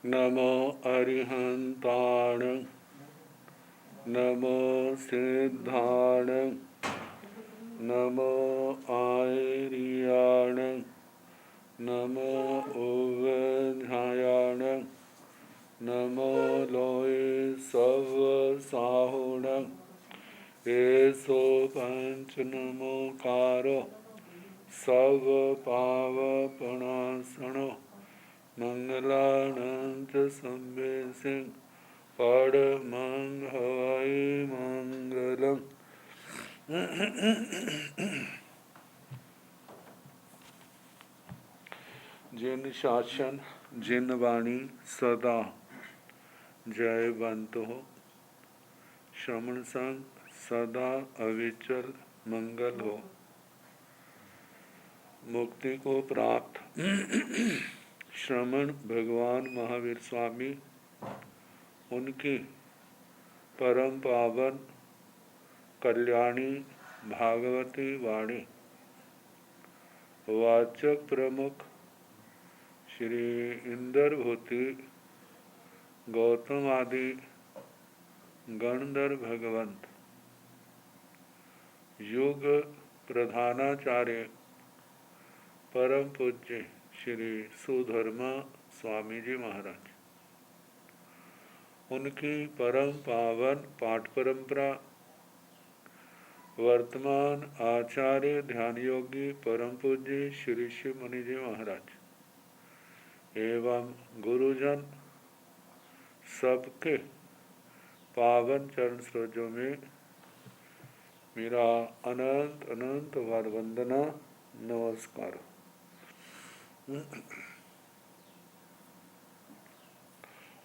नमो अरिहंताण नमो सिद्धाण नमो आयर्याण नमो उवध्यायाण नमो लोय सवसाहुण एसो पंच नमोकारो सव पावपणासनो मंगलानंत संबे सिंह परमंग हवाई मंगलम। जिन शासन जिन वाणी सदा जयवंत हो, श्रमण संग सदा अविचल मंगल हो। मुक्ति को प्राप्त श्रमण भगवान महावीर स्वामी, उनकी परम पावन कल्याणी भागवती वाणी वाचक प्रमुख श्री इंद्रभूति गौतम आदि गणधर भगवंत युग प्रधानाचार्य परम पूज्य श्री सुधर्मा स्वामी जी महाराज, उनकी परम पावन पाठ परंपरा वर्तमान आचार्य ध्यान योगी परम पूज्य श्री शिव मुनि जी महाराज एवं गुरुजन सबके पावन चरण सरोजों में मेरा अनंत अनंत बार वंदना नमस्कार।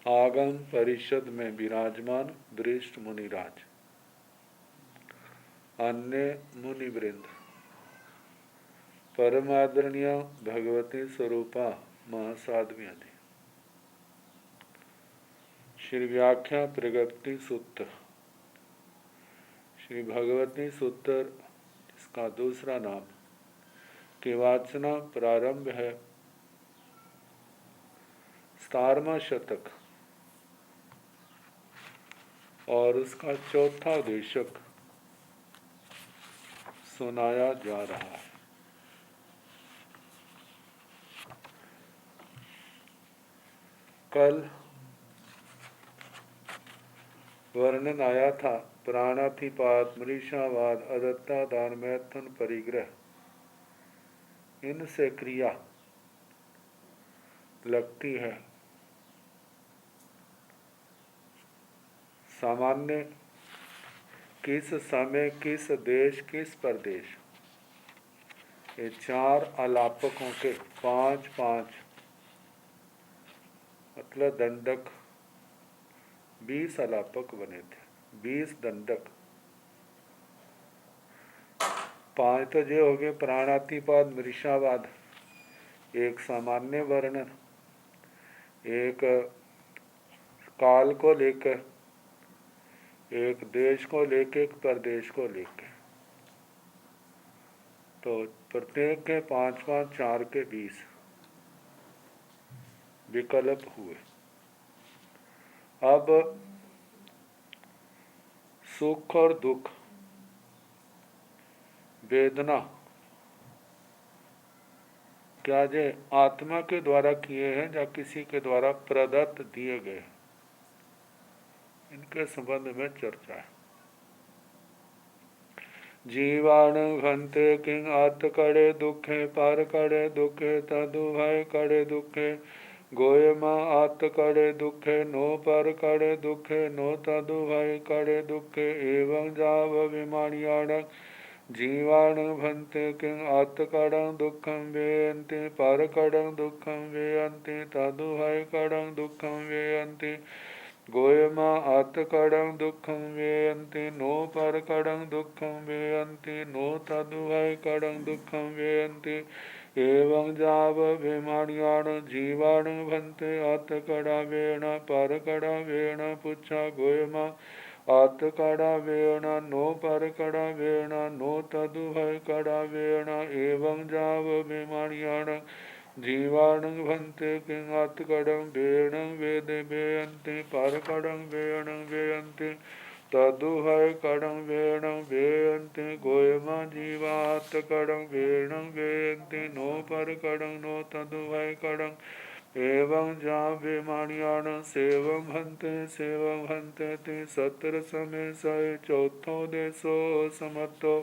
आगम परिषद में विराजमान वरिष्ठ मुनिराज, अन्य मुनिवृंद, परमादरणीय भगवती स्वरूपा महासाध्वी आदि, श्री व्याख्या प्रगति सूत्र श्री भगवती सूत्र, इसका दूसरा नाम के वाचना प्रारंभ है 17वां शतक और उसका चौथा देशक सुनाया जा रहा है। कल वर्णन आया था प्राणातिपात, मरीषावाद, अदत्ता, दान, मैथुन, परिग्रह, इनसे क्रिया लगती है। सामान्य किस समय, किस देश, किस प्रदेश, ये चार अलापकों के 5-5 मतलब दंडक 20 अलापक बने थे। 20 दंडक, 5 तो जो हो गए प्राणातिपात, मृषावाद, एक सामान्य वर्णन, एक काल को लेकर, एक देश को लेकर, एक प्रदेश को लेकर, तो प्रत्येक के 5-5, 4 के 20 विकल्प हुए। अब सुख और दुख, वेदना, क्या जे आत्मा के द्वारा किए हैं या किसी के द्वारा प्रदत्त दिए गए, इनके संबंध में चर्चा है। जीवाण घंते किंग आत करे दुखे, पार करे दुखे, तदु भय करे दुखे, गोयमा आत करे दुखे, नो पर करे दुखे, नो तदु भय करे दुखे, एवं जाव विमानियाण जीवाण भंते किंग आत करं दुखम वेयन्ति, पर करं दुखम वेयन्ति, तदु भय करं दुखम वेयन्ति, गोयमा आत करं दुखम वेयन्ति, नो पर करं दुखम वेयन्ति, नो तदु भय करं दुखम वेयन्ति, एवं जाव विमानियाण जीवाण भंते आत कड़ा वेण, पर कड़ा वेण, पुच्छा गोयमा आत कड़ा वेण, नो पर कड़ा वेण, नो तदु भय कड़ा वेण, एवं जाव विमानियाण जीवाणं भन्ते किङ्आत्कडं भेणं वेदे भेयन्ति परकडं भेणं भेयन्ति तदुभय कडं भेणं भेयन्ति गोयमा जीवात्कडं भेणं भेयन्ति नो परकडं नो तदुभय कडं एवं जाव्यमाणियाणं सेवं भन्ते ते सत्र समय सय चौथो देशो समत्तो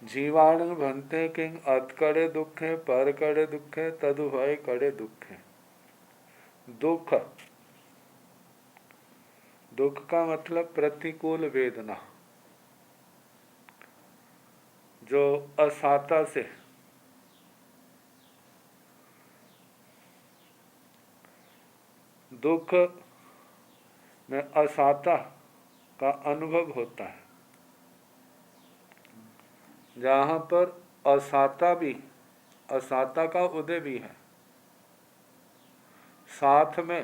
जीवाणु भन्ते किंग अत करे दुखे पर करे दुखे तदुभय करे दुखे। दुख, दुख का मतलब प्रतिकूल वेदना जो असाता से दुख में असाता का अनुभव होता है। जहाँ पर असाता का उदय भी है, साथ में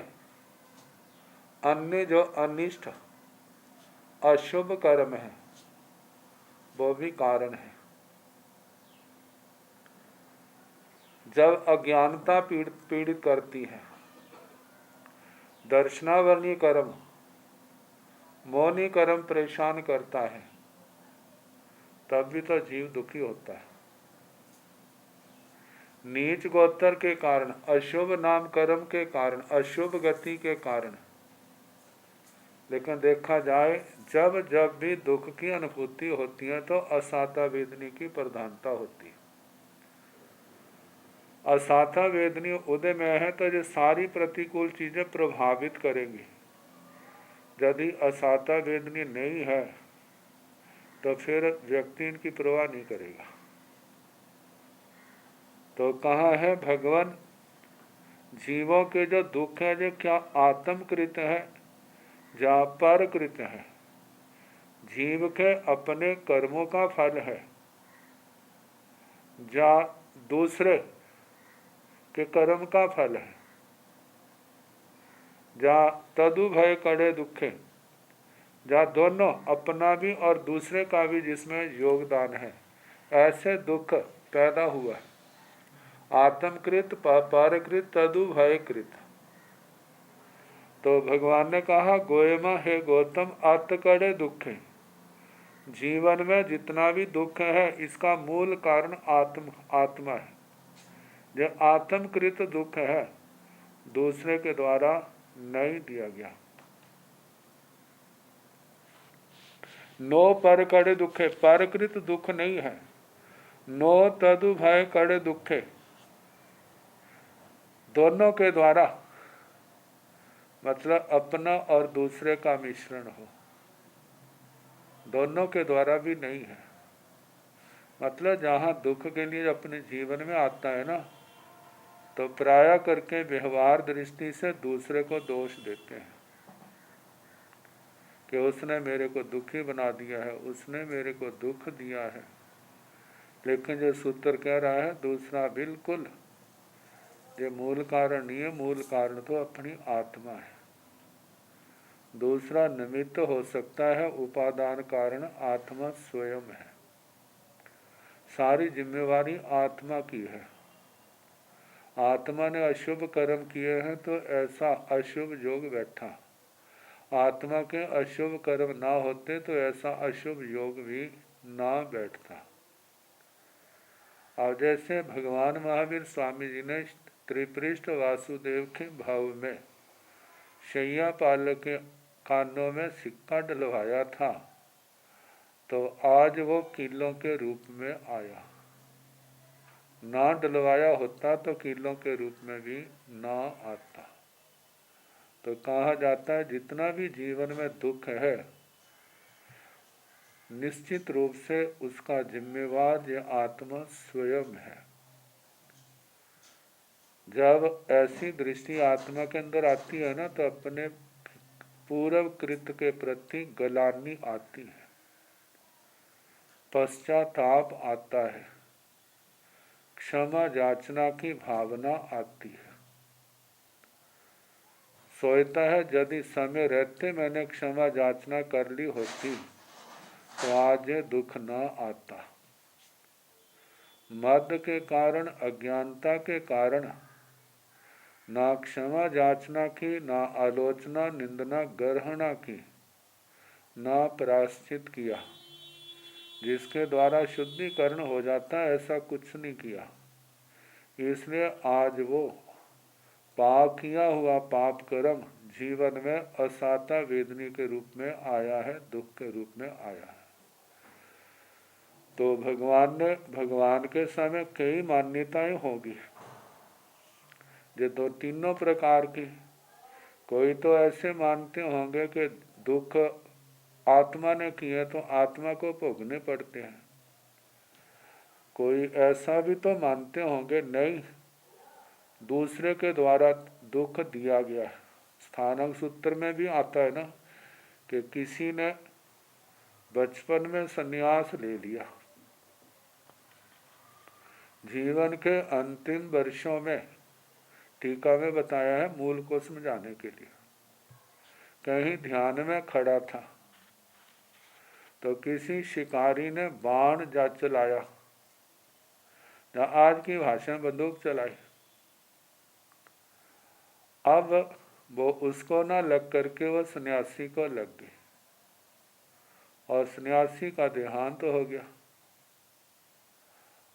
अन्य जो अनिष्ट अशुभ कर्म है वो भी कारण है। जब अज्ञानता पीड़ित करती है, दर्शनावरणीय कर्म मौनी कर्म परेशान करता है, तब भी तो जीव दुखी होता है। नीच गोत्र के कारण, अशुभ नाम कर्म के कारण, अशुभ गति के कारण। लेकिन देखा जाए जब जब भी दुख की अनुभूति होती है तो असाता वेदनी की प्रधानता होती है। असाता वेदनी उदय में है तो ये सारी प्रतिकूल चीजें प्रभावित करेंगी। यदि असाता वेदनी नहीं है तो फिर व्यक्ति इनकी परवाह नहीं करेगा। तो कहाँ है भगवान, जीवों के जो दुख है जो क्या आत्मकृत है या परकृत है, जीव के अपने कर्मों का फल है या दूसरे के कर्म का फल है, या तदुभय करे दुखे, या दोनों अपना भी और दूसरे का भी जिसमें योगदान है, ऐसे दुख पैदा हुआ है। आत्मकृत परकृत तदुभयकृत। तो भगवान ने कहा गोयमा हे गौतम आत्मकड़े दुखे, जीवन में जितना भी दुख है इसका मूल कारण आत्मा है। जो आत्मकृत दुख है दूसरे के द्वारा नहीं दिया गया। नो पर कड़े दुखे, परकृत दुख नहीं है। नो तदु भय कड़े दुखे, दोनों के द्वारा मतलब अपना और दूसरे का मिश्रण हो, दोनों के द्वारा भी नहीं है। मतलब जहाँ दुख के लिए अपने जीवन में आता है ना, तो प्राय करके व्यवहार दृष्टि से दूसरे को दोष देते हैं कि उसने मेरे को दुखी बना दिया है, उसने मेरे को दुख दिया है। लेकिन जो सूत्र कह रहा है दूसरा बिल्कुल ये मूल कारण नहीं है, मूल कारण तो अपनी आत्मा है। दूसरा निमित्त हो सकता है, उपादान कारण आत्मा स्वयं है। सारी जिम्मेवारी आत्मा की है। आत्मा ने अशुभ कर्म किए हैं तो ऐसा अशुभ योग बैठा, आत्मा के अशुभ कर्म ना होते तो ऐसा अशुभ योग भी ना बैठता। और जैसे भगवान महावीर स्वामी जी ने त्रिपृष्ठ वासुदेव के भाव में शैया पाल के कानों में सिक्का डलवाया था, तो आज वो किलों के रूप में आया। ना डलवाया होता तो किलों के रूप में भी ना आता। तो कहा जाता है जितना भी जीवन में दुख है निश्चित रूप से उसका जिम्मेवार ये आत्मा स्वयं है। जब ऐसी दृष्टि आत्मा के अंदर आती है ना, तो अपने पूर्व कृत के प्रति गलानी आती है, पश्चाताप आता है, क्षमा याचना की भावना आती है। सोचता है यदि समय रहते मैंने क्षमा याचना कर ली होती तो आज दुख न आता। मद के कारण, अज्ञानता के कारण ना क्षमा जाचना की, ना आलोचना निंदना गर्हना की, ना प्रायश्चित किया, जिसके द्वारा शुद्धिकरण हो जाता है, ऐसा कुछ नहीं किया। इसलिए आज वो पाप किया हुआ पाप कर्म जीवन में असाता वेदनी के रूप में आया है, दुख के रूप में आया है। तो भगवान के समय कई मान्यताएं होगी, जो दो तीनों प्रकार की। कोई तो ऐसे मानते होंगे कि दुख आत्मा ने किए तो आत्मा को भोगने पड़ते हैं। कोई ऐसा भी तो मानते होंगे नहीं, दूसरे के द्वारा दुख दिया गया है। स्थानक सूत्र में भी आता है ना कि किसी ने बचपन में संन्यास ले लिया, जीवन के अंतिम वर्षों में, टीका में बताया है मूल को समझाने के लिए, कहीं ध्यान में खड़ा था तो किसी शिकारी ने बाण जा चलाया, या आज की भाषा में बंदूक चलाई। अब वो उसको ना लग करके वो सन्यासी को लग गई और सन्यासी का देहांत तो हो गया।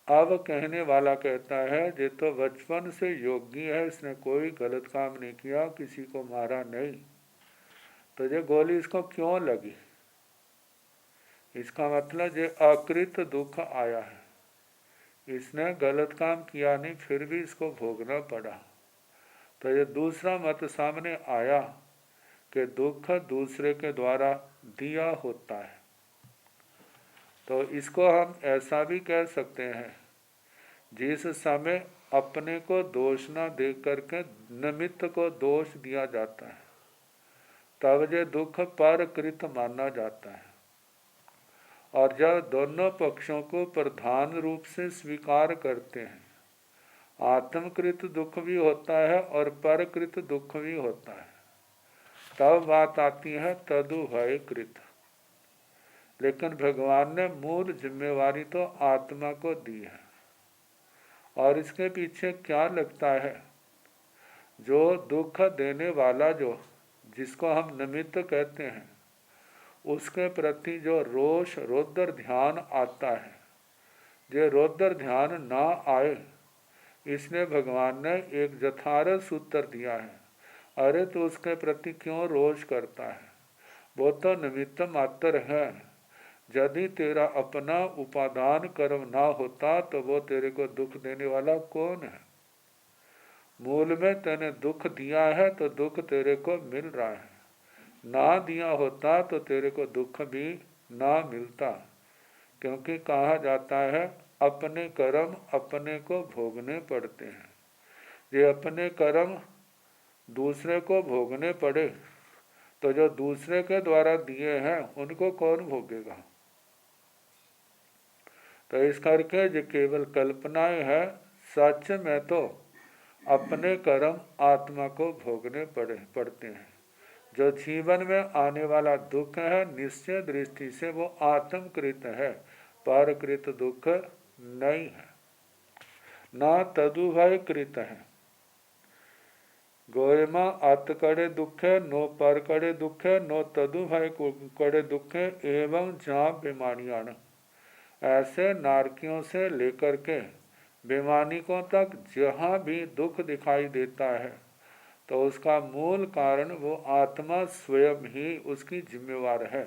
अब कहने वाला कहता है ये तो बचपन से योगी है, इसने कोई गलत काम नहीं किया, किसी को मारा नहीं, तो ये गोली इसको क्यों लगी? इसका मतलब ये अकृत दुख आया है, इसने गलत काम किया नहीं फिर भी इसको भोगना पड़ा। तो ये दूसरा मत सामने आया कि दुख दूसरे के द्वारा दिया होता है। तो इसको हम ऐसा भी कह सकते हैं, जिस समय अपने को दोष न दे करके निमित्त को दोष दिया जाता है, तब ये दुख परकृत माना जाता है। और जब दोनों पक्षों को प्रधान रूप से स्वीकार करते हैं, आत्मकृत दुख भी होता है और परकृत दुख भी होता है, तब बात आती है तदुभय कृत। लेकिन भगवान ने मूल जिम्मेवारी तो आत्मा को दी है। और इसके पीछे क्या लगता है, जो दुख देने वाला, जो जिसको हम निमित्त कहते हैं, उसके प्रति जो रोष रौद्र ध्यान आता है, जो रौद्र ध्यान ना आए, इसलिए भगवान ने एक यथार्थ सूत्र दिया है। अरे तो उसके प्रति क्यों रोष करता है, वो तो निमित्त मात्र है। यदि तेरा अपना उपादान कर्म ना होता तो वो तेरे को दुख देने वाला कौन है? मूल में तेने दुख दिया है तो दुख तेरे को मिल रहा है, ना दिया होता तो तेरे को दुख भी ना मिलता। क्योंकि कहा जाता है अपने कर्म अपने को भोगने पड़ते हैं। ये अपने कर्म दूसरे को भोगने पड़े तो जो दूसरे के द्वारा दिए हैं उनको कौन भोगेगा? तो इस करके जो केवल कल्पनाएं है, सच में तो अपने कर्म आत्मा को भोगने पड़ते हैं। जो जीवन में आने वाला दुख है, निश्चय दृष्टि से वो आत्मकृत है, परकृत दुख नहीं है, ना तदुभय कृत है। गोयमा आत करे दुखे नो पर करे दुखे नो तदुभय करे दुखे एवं जहाँ बेमानियाण। ऐसे नारकियों से लेकर के बेमानिकों तक जहाँ भी दुख दिखाई देता है तो उसका मूल कारण वो आत्मा स्वयं ही उसकी जिम्मेवार है।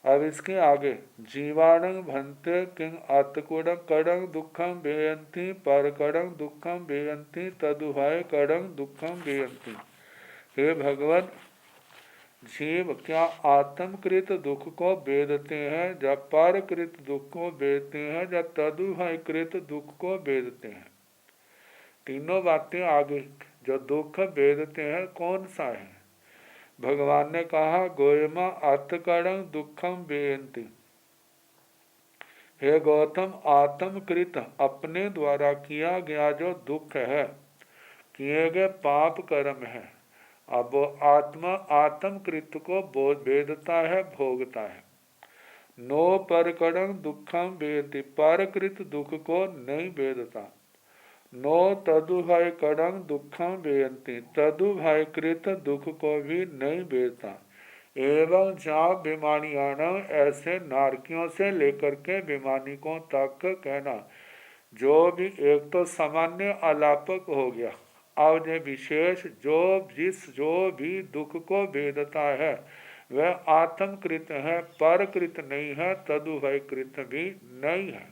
अब इसके आगे जीवाणं भंते किंग आत्कुड़ं कडं दुखम बेयंती पर कडं दुखम बेयंती तदुभय कडं दुखम बेयंती। हे भगवान, जीव क्या आत्मकृत दुख को वेदते हैं, जब परकृत दुख को वेदते हैं, जब तदुभयकृत दुख को वेदते हैं। तीनों बातें आगे। जो दुख वेदते हैं कौन सा है? भगवान ने कहा गोयमा आत्मकरण दुखम बेयंती। हे गौतम, आत्मकृत अपने द्वारा किया गया जो दुख है, किए गए पाप कर्म है, अब वो आत्मा आत्मकृत को वेदता है, भोगता है। नो परकड़ं दुखम वेदति, परकृत दुख को नहीं वेदता। नो तदु भय कड़ं दुखम वेयंती, तदु भय कृत दुख को भी नहीं वेदता। एवं जहाँ विमानियाणं, ऐसे नारकियों से लेकर के विमानिकों तक कहना। जो भी एक तो सामान्य अलापक हो गया, अब जो विशेष जो भी दुख को वेदता है वह आत्मकृत है, परकृत नहीं है, तदुभय कृत भी नहीं है।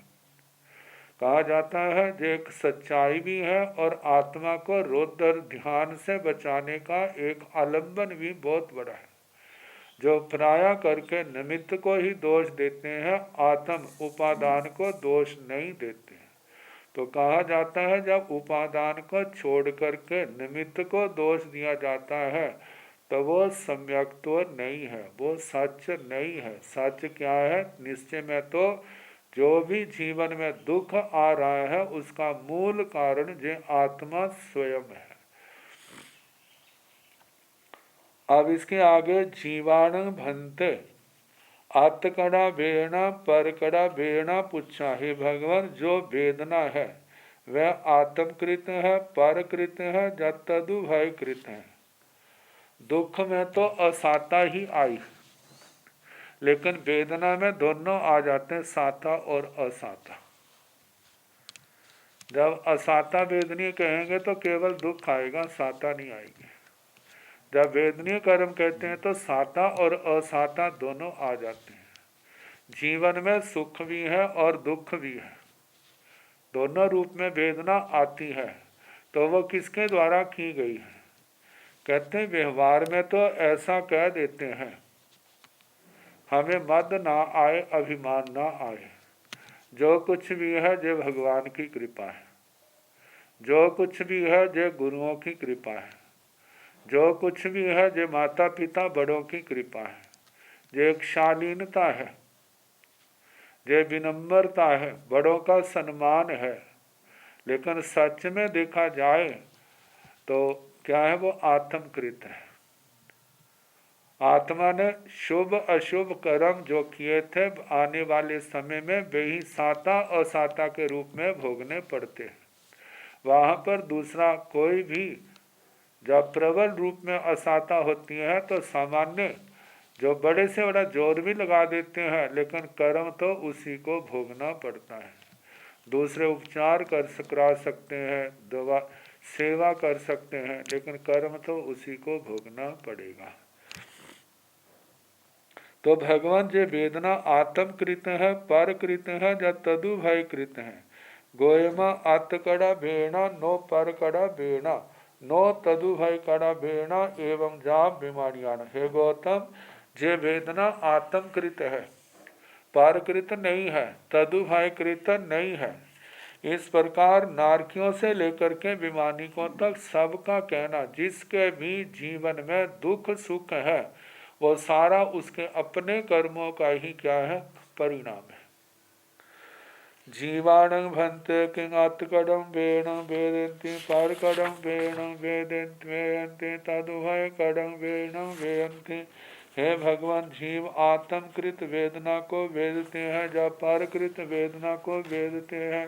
कहा जाता है जो एक सच्चाई भी है और आत्मा को रौद्र ध्यान से बचाने का एक आलम्बन भी बहुत बड़ा है। जो प्राय करके निमित्त को ही दोष देते हैं, आत्म उपादान को दोष नहीं देते हैं। तो कहा जाता है जब उपादान को छोड़ करके निमित्त को दोष दिया जाता है तो वो सम्यक्त्व नहीं है, वो सच नहीं है। सच क्या है? निश्चय में तो जो भी जीवन में दुख आ रहा है उसका मूल कारण जो आत्मा स्वयं है। अब इसके आगे जीवाण भंते आत्कड़ा वेणा परकड़ा वेणा पूछा, हे भगवान जो वेदना है वह आत्मकृत है, परकृत है, या तदुभय कृत है। दुख में तो असाता ही आई, लेकिन वेदना में दोनों आ जाते हैं, साता और असाता। जब असाता वेदनीय कहेंगे तो केवल दुख आएगा, साता नहीं आएगी। जब वेदनीय कर्म कहते हैं तो साता और असाता दोनों आ जाते हैं। जीवन में सुख भी है और दुख भी है, दोनों रूप में वेदना आती है। तो वो किसके द्वारा की गई है? कहते हैं व्यवहार में तो ऐसा कह देते हैं, हमें मद ना आए, अभिमान ना आए। जो कुछ भी है जो भगवान की कृपा है, जो कुछ भी है जो गुरुओं की कृपा है, जो कुछ भी है जो माता पिता बड़ों की कृपा है, जो एक शालीनता है, जो विनम्रता है, बड़ों का सम्मान है। लेकिन सच में देखा जाए तो क्या है? वो आत्मकृत है। आत्मा ने शुभ अशुभ कर्म जो किए थे आने वाले समय में वे ही साता असाता के रूप में भोगने पड़ते हैं। वहाँ पर दूसरा कोई भी जब प्रबल रूप में असाता होती है तो सामान्य जो बड़े से बड़ा जोर भी लगा देते हैं, लेकिन कर्म तो उसी को भोगना पड़ता है। दूसरे उपचार करा सकते हैं, दवा सेवा कर सकते हैं, लेकिन कर्म तो उसी को भोगना पड़ेगा। तो भगवान जो वेदना आत्मकृत है, परकृत है, या तदुभय कृत है। गोयमा आत्कड़ा भेणा नो परकड़ा भेणा नो तदुभय कड़ा भेणा एवं जाप बीमारियान। हे गौतम, जे वेदना आत्मकृत है, परकृत नहीं है, तदुभयकृत नहीं है। इस प्रकार नारकियों से लेकर के विमानिकों तक सबका कहना जिसके भी जीवन में दुख सुख है वो सारा उसके अपने कर्मों का ही क्या है? परिणाम है। जीवाणं भंते किंगात्कड़ं वेणं वेदन्ति परकड़ं वेणं वेदन्ति तदुभय कड़ं वेणं वेयन्ति। हे भगवान, जीव आत्मकृत वेदना को वेदते हैं, या परकृत वेदना को वेदते हैं,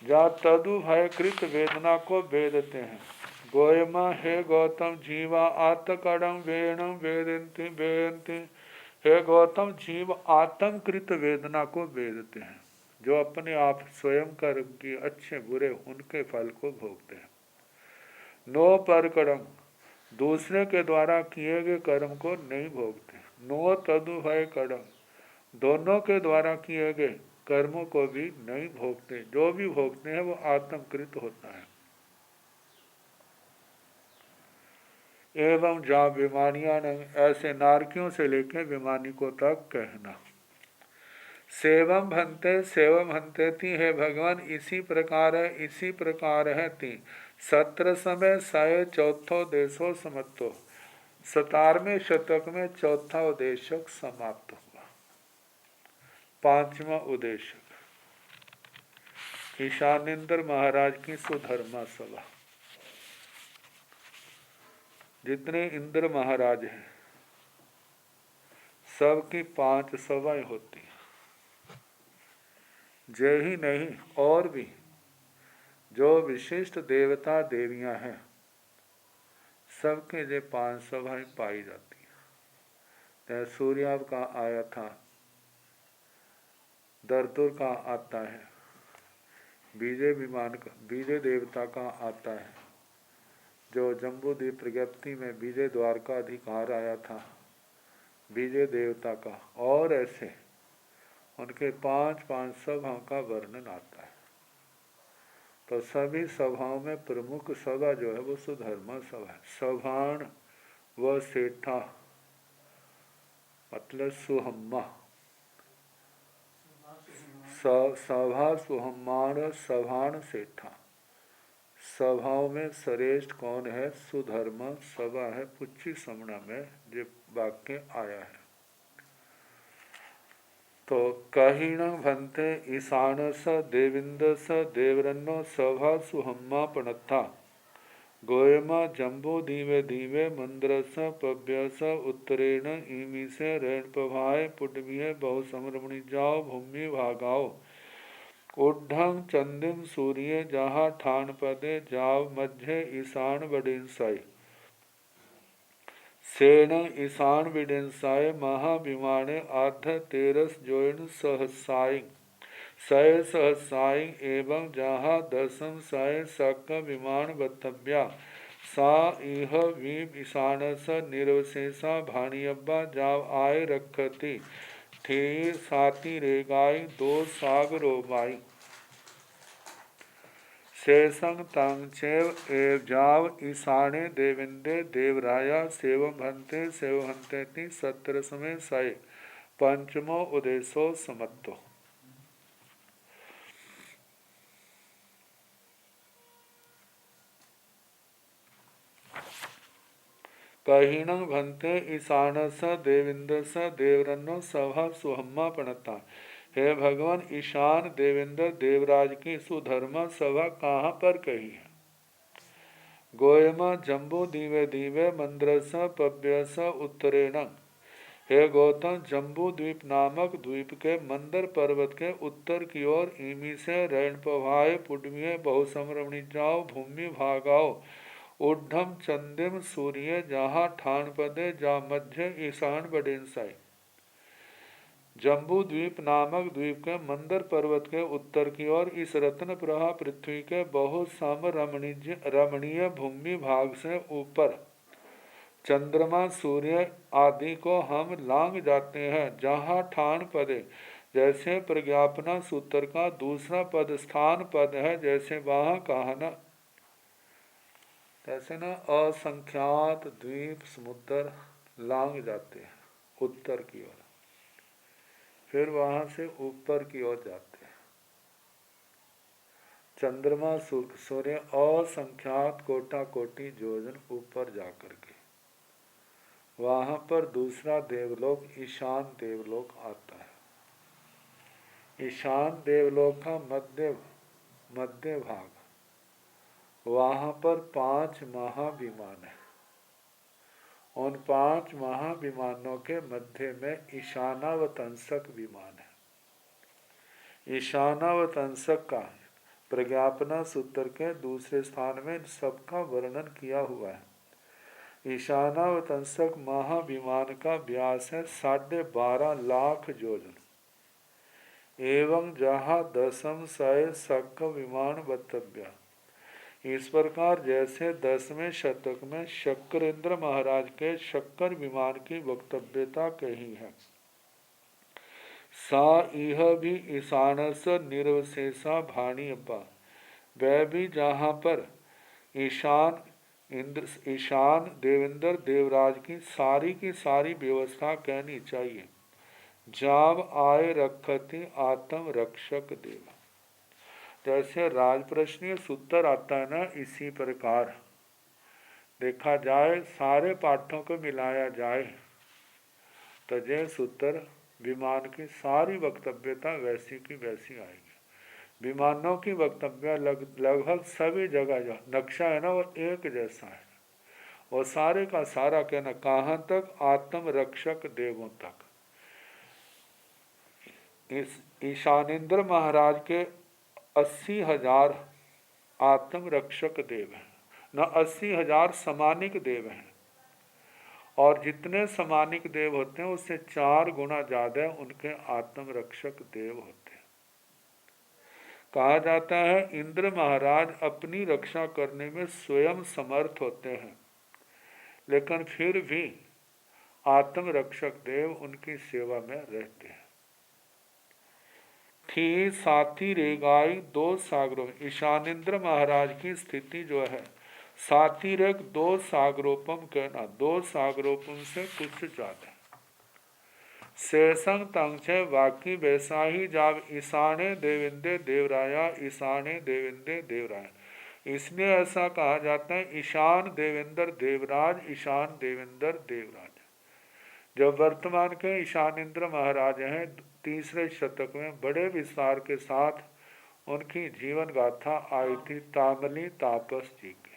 या तदुभयकृत वेदना को वेदते हैं। गोयमा, हे गौतम, जीवा आत्मकड़ं वेणं वेदन्ति वेयन्ति। हे गौतम, जीव आत्मकृत वेदना को वेदते हैं, जो अपने आप स्वयं कर्म की अच्छे बुरे उनके फल को भोगते हैं। नो परकड़म, दूसरे के द्वारा किए गए कर्म को नहीं भोगते। नो तदुभय कड़म, दोनों के द्वारा किए गए कर्मों को भी नहीं भोगते। जो भी भोगते हैं वो आत्मकृत होता है। एवं जहाँ बीमारियां ऐसे नारकियों से लेकर बीमानिकों तक कहना। सेवम भंते थी, हे भगवान इसी प्रकार है, इसी प्रकार है ती। 17 समय साय चौथो देशो समत्तो, 17वें शतक में चौथा उद्देशक समाप्त हुआ। 5वां उद्देशक ईशानेन्द्र महाराज की सुधर्मा सभा। जितने इंद्र महाराज हैं सबकी 5 सभाएं होती हैं। जे ही नहीं और भी जो विशिष्ट देवता देवियां हैं सबके ये 5 सभाएं पाई जाती हैं। चाहे सूर्य का आया था, दरदुर का आता है, बीजे विमान का बीजे देवता का आता है, जो जम्बूद्वीप प्रज्ञप्ति में बीजे द्वार का अधिकार आया था बीजे देवता का, और ऐसे उनके 5 सभाओं का वर्णन आता है। तो सभी सभाओं में प्रमुख सभा जो है वो सुधर्मा सभा है। सभाण व सेठा मतलब सुहम्मा, सभा सुहम्मान सभाण सेठा। सभाओं में श्रेष्ठ कौन है? सुधर्मा सभा है। पुच्छी समणा में ये वाक्य आया है। तो कहीण भंते ईशान स देविंद स देवरन्नो सभा सुहम्मा पणत्था गोयमा जम्बो दीवे दीवे मंद्रस पव्यस उत्तरेण ईमी से रण पभाए पुटमिय बहु समरमणि जाओ भूमि भागाओ ऊढ़ं चंदिम सूर्य जहाँ ठान पदे जाव मध्य ईशान बडिंसाई सेण ईशान बिडिंसाय महाविमाने आध तेरस जोन सहसाई सय सहसाई एवं जहाँ दसम सय सक विमान बतव्या सा इह वीप ईशानस निर्वशेषा भाणियब्बा जाव आय रखती थी साती रेगाई दो सागरो बाई शेषंग तांगचेव जाव ईशाने देविंदे देवराया सेवम हंते सत्र समय सय पंचमो उदेशो समत्तो। कहीणं भंते ईशानस देविंदस देवरन्नो सभा सुहम्मा पणता। हे भगवान, ईशान देवेंद्र देवराज की सुधर्मा सभा कहाँ पर कही है? गोयमा जम्बू दीवे दीवे मंद्रस पव्यस उत्तरेण। हे गौतम, जम्बू द्वीप नामक द्वीप के मंदर पर्वत के उत्तर की ओर ईमी से रणपभाए पुडमिय बहुसमरमणि जाओ भूमि भागाओ ऊढ़म चंदिम सूर्य जहाँ ठान पदे जा मध्य ईशान बडिंसाई। जम्बू द्वीप नामक द्वीप के मंदर पर्वत के उत्तर की ओर इस रत्न प्रभा पृथ्वी के बहुत सम रमणीय भूमि भाग से ऊपर चंद्रमा सूर्य आदि को हम लांग जाते हैं। जहाँ ठान पदे जैसे प्रज्ञापना सूत्र का दूसरा पद स्थान पद है, जैसे वहाँ कहा न ऐसे न असंख्यात द्वीप समुद्र लांग जाते हैं उत्तर की ओर, फिर वहां से ऊपर की ओर जाते हैं। चंद्रमा सूर्य असंख्यात कोटा कोटि योजन ऊपर जाकर के वहां पर दूसरा देवलोक ईशान देवलोक आता है। ईशान देवलोक का मध्य भाग, वहां पर 5 महाविमान है। उन 5 महाविमानों के मध्य में ईशानावतंसक विमान है। ईशानावतंसक का प्रज्ञापना सूत्र के दूसरे स्थान में सबका वर्णन किया हुआ है। ईशानावतंसक महाविमान का व्यास है 12.5 लाख योजन एवं जहाँ दसम सय सक विमान बतव्या। इस प्रकार जैसे 10वें शतक में शक्रेंद्र महाराज के शक्कर विमान की वक्तव्यता कही है, सा यह भी ईशानस निर्वशेषा भाणी अब्बा। वह भी जहाँ पर ईशान देवेंद्र देवराज की सारी व्यवस्था कहनी चाहिए। जाव आय रखती आत्म रक्षक देव। जैसे राजप्रश्नीय सूत्र आता है ना, इसी प्रकार देखा जाए, सारे पाठों को मिलाया जाए तो ये सूत्र विमान की सारी वक्तव्यता वैसी की वैसी आएगी। विमानों की वक्तव्य लगभग सभी जगह जो नक्शा है ना वो एक जैसा है, और सारे का सारा कहना कहाँ तक? आत्म रक्षक देवों तक। इस ईशानेंद्र महाराज के 80,000 आत्म रक्षक देव हैं, न 80,000 समानिक देव हैं, और जितने समानिक देव होते हैं उससे 4 गुना ज्यादा उनके आत्म रक्षक देव होते हैं। कहा जाता है इंद्र महाराज अपनी रक्षा करने में स्वयं समर्थ होते हैं, लेकिन फिर भी आत्म रक्षक देव उनकी सेवा में रहते हैं। थी साथी रेगाई 2 सागरों, ईशानेंद्र महाराज की स्थिति जो है साथी रेग 2 सागरोपम कहना, 2 सागरोपम से कुछ ज्यादा। शेषंग तंक्षे वाकी वैसा ही जाब ईशाने देवेंद्र देवराया, ईशाने देवेंद्र देवराया। इसलिए ऐसा कहा जाता है ईशान देवेंद्र देवराज, ईशान देवेंद्र देवराज। जब वर्तमान के ईशानेंद्र महाराज हैं 3रे शतक में बड़े विस्तार के साथ उनकी जीवन गाथा आई थी तामली तापस जी की।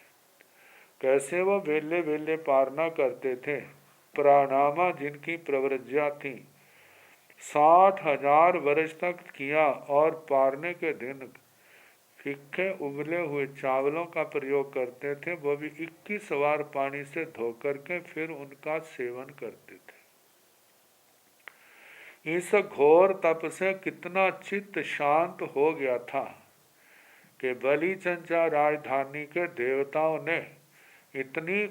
कैसे वो वेले वेले पारना करते थे, प्राणामा जिनकी प्रवृज्ञा थी, 60,000 वर्ष तक किया, और पारने के दिन फीके उबले हुए चावलों का प्रयोग करते थे, वो भी 21 बार पानी से धो करके फिर उनका सेवन करते थे। इस घोर तप से कितना चित्त शांत हो गया था कि बलि चंचा राजधानी के देवताओं ने इतनी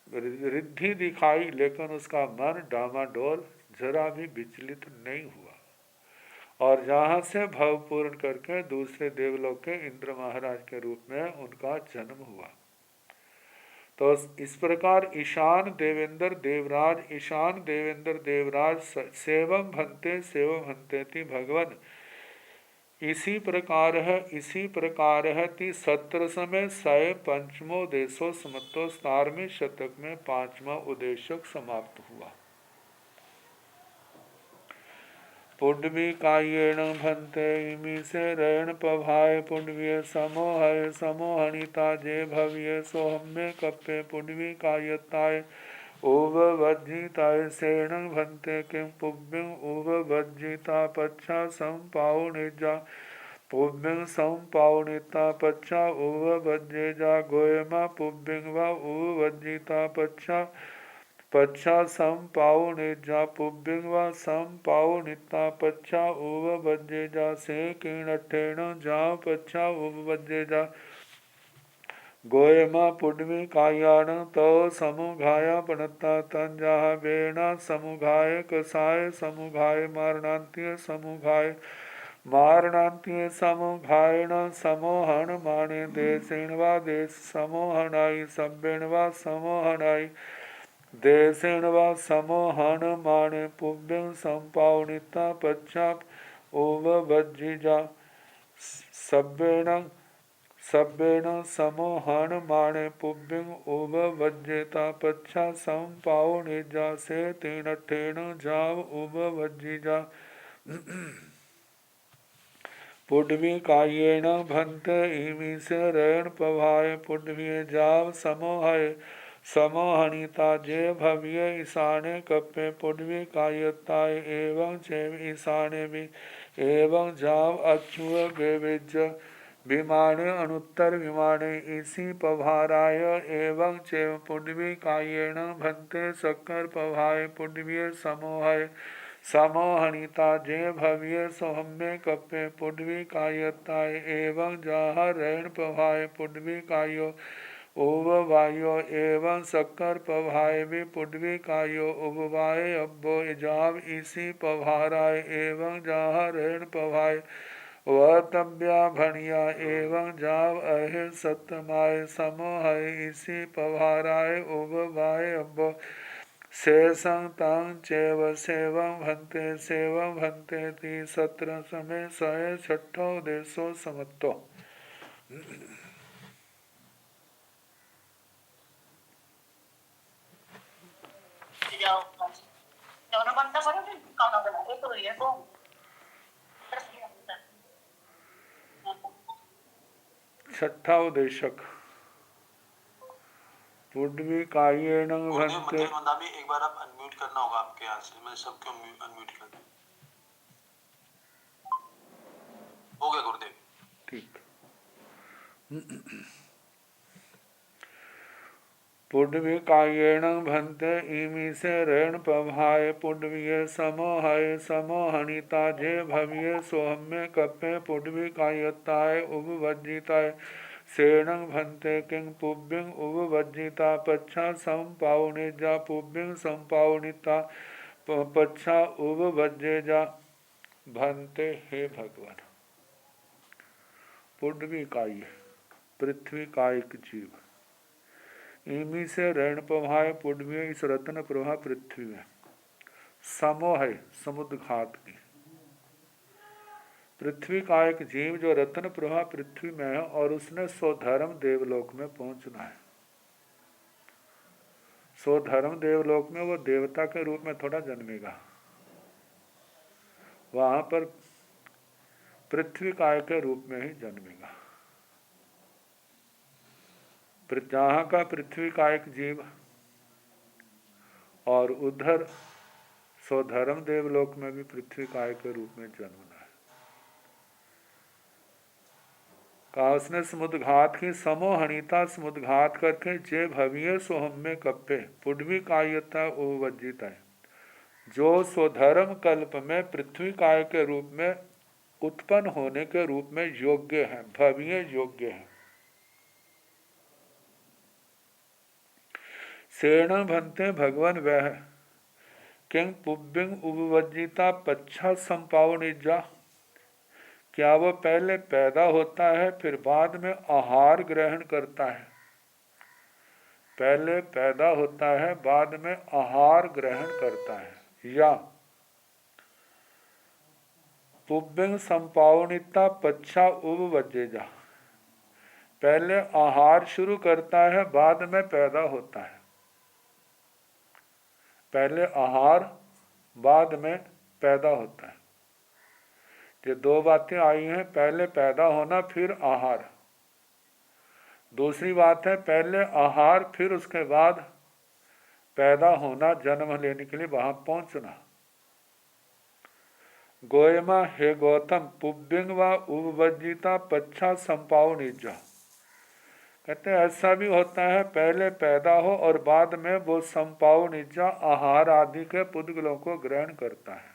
रिद्धि दिखाई, लेकिन उसका मन डामाडोल जरा भी विचलित नहीं हुआ, और जहाँ से भावपूर्ण करके दूसरे देवलोक के इंद्र महाराज के रूप में उनका जन्म हुआ। तो इस प्रकार ईशान देवेंद्र देवराज, ईशान देवेंद्र देवराज सेवम भंते थी भगवन। इसी प्रकार है ती 17 समय 105 देशो समत्तो 17वें शतक में 5वां उद्देशक समाप्त हुआ। पुण्वी कायेण भंते इमी से रण पभाय, पुण्वीय समोहय समोहनिता जे भव्य सोहम्य कप्पे, पुण्वी कायताय उव वज्जिताय सेण भंते किम पुव्यं उव वज्जिता पच्छा संपावनिजा, पुव्यं संपावनिता पच्छा उव वज्जेजा गोयमा पुव्यं वा उव वज्जिता पच्छा संपावनिजा, पुव्यं वा संपावनिता पच्छा उव वज्जेजा से कीणठेण जा पच्छा उव वज्जेजा गोयमा पुण्वी कायाण तो समुघाया पणता तंजाह बेणा समुघाय कसाय समुघाय मारणांत्य समुघाय मारणांत्य समुघायण समोहन माने देशेणवा देश समोहनाई सभ्येणवा समोहनाई देशेणवा समोहन माने पुव्यं संपावनिता पच्छा उव वज्जिजा सभ्येण समोहन माने पुव्यं उव वज्जेता पच्छा संपावनिजा से तीनठेण जाव उव वज्जिजा पुण्वी कायेण भंत इमी से रण पभाय, पुण्वी जाव समोहय समोहनिता जे भव्य ईशाने कप्पे, पुण्वी कायताय एवं चैव ईशाने भी एवं जाव अच्युव गेविज विमाने अनुत्तर विमाने इसी पभाराय एवं चैव पुण्वी कायेण भंते शक्कर पभाय, पुण्वी समोहय समोहनिता जे भव्य सोहम्य कप्पे, पुण्वी कायताय एवं जाह रण पभाय, पुण्वी कायो उव वायो एवं शक्कर पभाय भी पुण्वी कायो उबवाय अब्बो इजाव इसी पभाराय एवं जाह रण पभाय वह तब्या भणिया एवं जाव अहिर सत्यमाय समोहय इसी पभाराय उबवाय अब्बो शेषं तं चैव सेवं भंते ती 17 समय 106 देशो समत्तो। छठा उद्देशक पुण्वी कायेण भंते। एक बार आप अनम्यूट करना होगा आपके यहाँ से, मैं सबको अनम्यूट कर दूं। हो गया गुरुदेव। ठीक। पुड्वी कायेण भन्ते इमी से ऋण पभाय पुड्वीय समोहय समोहनिता जे भव्य सोहम्य कप्पे पुड्वी कायताय उपवज्जिताय सेणं भन्ते किंग पुब्बिंग उपवज्जिता पच्छा संपावने जा पुब्बिंग संपावनिता पच्छा उपवज्जे जा भन्ते। हे भगवान, पुड्वी काय पृथ्वी का एक जीव, इमी से ऋण प्रभाय पुड्वी इस रत्न प्रभा पृथ्वी में, समो है समुद्र घात की, पृथ्वी का एक जीव जो रत्न प्रभा पृथ्वी में है और उसने स्वधर्म देवलोक में पहुंचना है। स्वधर्म देवलोक में वो देवता के रूप में थोड़ा जन्मेगा, वहां पर पृथ्वी काय के रूप में ही जन्मेगा। जहाँ का पृथ्वी का एक जीव और उधर स्वधर्म देवलोक में भी पृथ्वी काय के रूप में जन्मना है। कहा उसने समुद्घात की समोहनिता, समुद्घात करके जे भविय सोहम्य कप्पे पुड्वी कायता उपवज्जिता है, जो स्वधर्म कल्प में पृथ्वी काय के रूप में उत्पन्न होने के रूप में योग्य है, भविय योग्य है। सेण भन्ते भगवान वह किंग पुब्बिंग उपवज्जिता पच्छा संपावनिजा, क्या वो पहले पैदा होता है फिर बाद में आहार ग्रहण करता है? पहले पैदा होता है बाद में आहार ग्रहण करता है, या पुब्बिंग संपावनिता पच्छा उपवज्जेजा, पहले आहार शुरू करता है बाद में पैदा होता है। पहले आहार बाद में पैदा होता है। ये दो बातें आई हैं, पहले पैदा होना फिर आहार। दूसरी बात है पहले आहार फिर उसके बाद पैदा होना, जन्म लेने के लिए वहां पहुंचना। गोयमा हे गौतम पुब्बिंग व उपवज्जिता पच्छा संपावनिजा, कहते हैं ऐसा भी होता है पहले पैदा हो और बाद में वो संपावनिजा आहार आदि के पुद्गलों को ग्रहण करता है।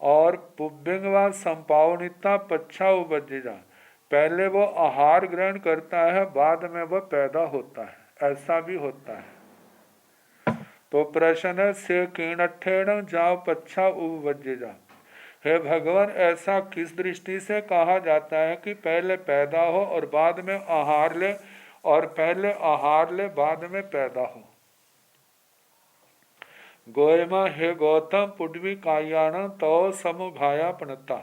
और पुब्बिंग व संपावनिता पच्छा उपवज्जिता, पहले वो आहार ग्रहण करता है बाद में वो पैदा होता है, ऐसा भी होता है। तो प्रश्न से कीणठेण जाओ पच्छा उपवज्जिता, हे भगवान ऐसा किस दृष्टि से कहा जाता है कि पहले पैदा हो और बाद में आहार ले, और पहले आहार ले बाद में पैदा हो? गोयमा हे गौतम पुड्वी कायाण तो समुघाया पनता,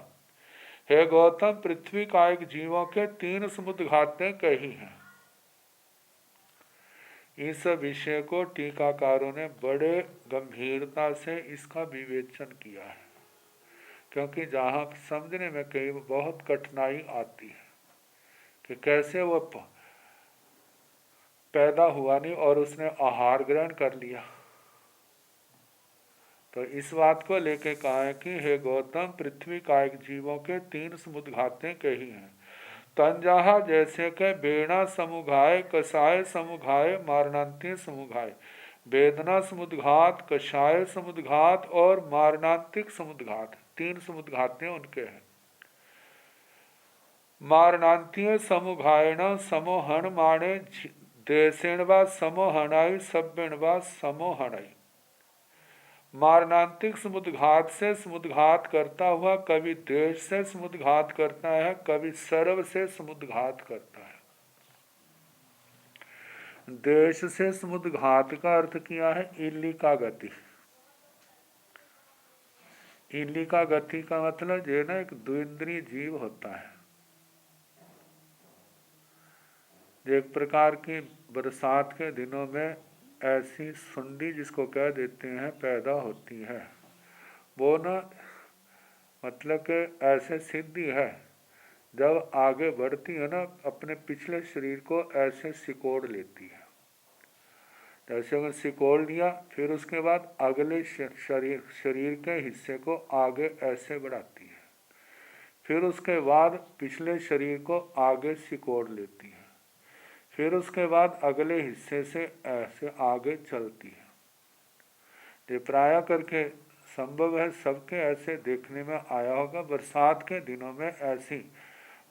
हे गौतम पृथ्वी कायिक जीवों के 3 समुद्घातें कही हैं। इस विषय को टीकाकारों ने बड़े गंभीरता से इसका विवेचन किया है, क्योंकि जहाँ समझने में कई बहुत कठिनाई आती है कि कैसे वो पैदा हुआ नहीं और उसने आहार ग्रहण कर लिया। तो इस बात को लेके कहा है कि हे गौतम पृथ्वी कायिक जीवों के 3 समुद्घातें कही हैं। तंजाहा जैसे के बेणा समुघाय, कसाय समुघाय, मारणांतीय समुघाय, वेदना समुद्घात, कषाय समुद्घात और मारणांतिक समुद्घात, 3 समुद्घातें उनके हैं। मारणांतीय समुघायण समोहन माणे देशेण व समोहनाई सभ्यण व समोहनाई, मारणांतिक समुद्घात से समुद्घात करता हुआ कभी देश से समुद्घात करता है, कभी सर्व से समुद्घात करता है। देश से समुद्घात का अर्थ किया है इल्ली का गति। इल्ली का गति का मतलब जो ना एक द्विंद्रीय जीव होता है। एक प्रकार की बरसात के दिनों में ऐसी सुंडी जिसको कह देते हैं पैदा होती है, वो ना मतलब कि ऐसे सिद्धि है, जब आगे बढ़ती है ना अपने पिछले शरीर को ऐसे सिकोड़ लेती है। जैसे अगर सिकोड़ लिया फिर उसके बाद अगले शरीर के हिस्से को आगे ऐसे बढ़ाती है। फिर उसके बाद पिछले शरीर को आगे सिकोड़ लेती है, फिर उसके बाद अगले हिस्से से ऐसे आगे चलती है। ये प्राय करके संभव है सबके ऐसे देखने में आया होगा। बरसात के दिनों में ऐसी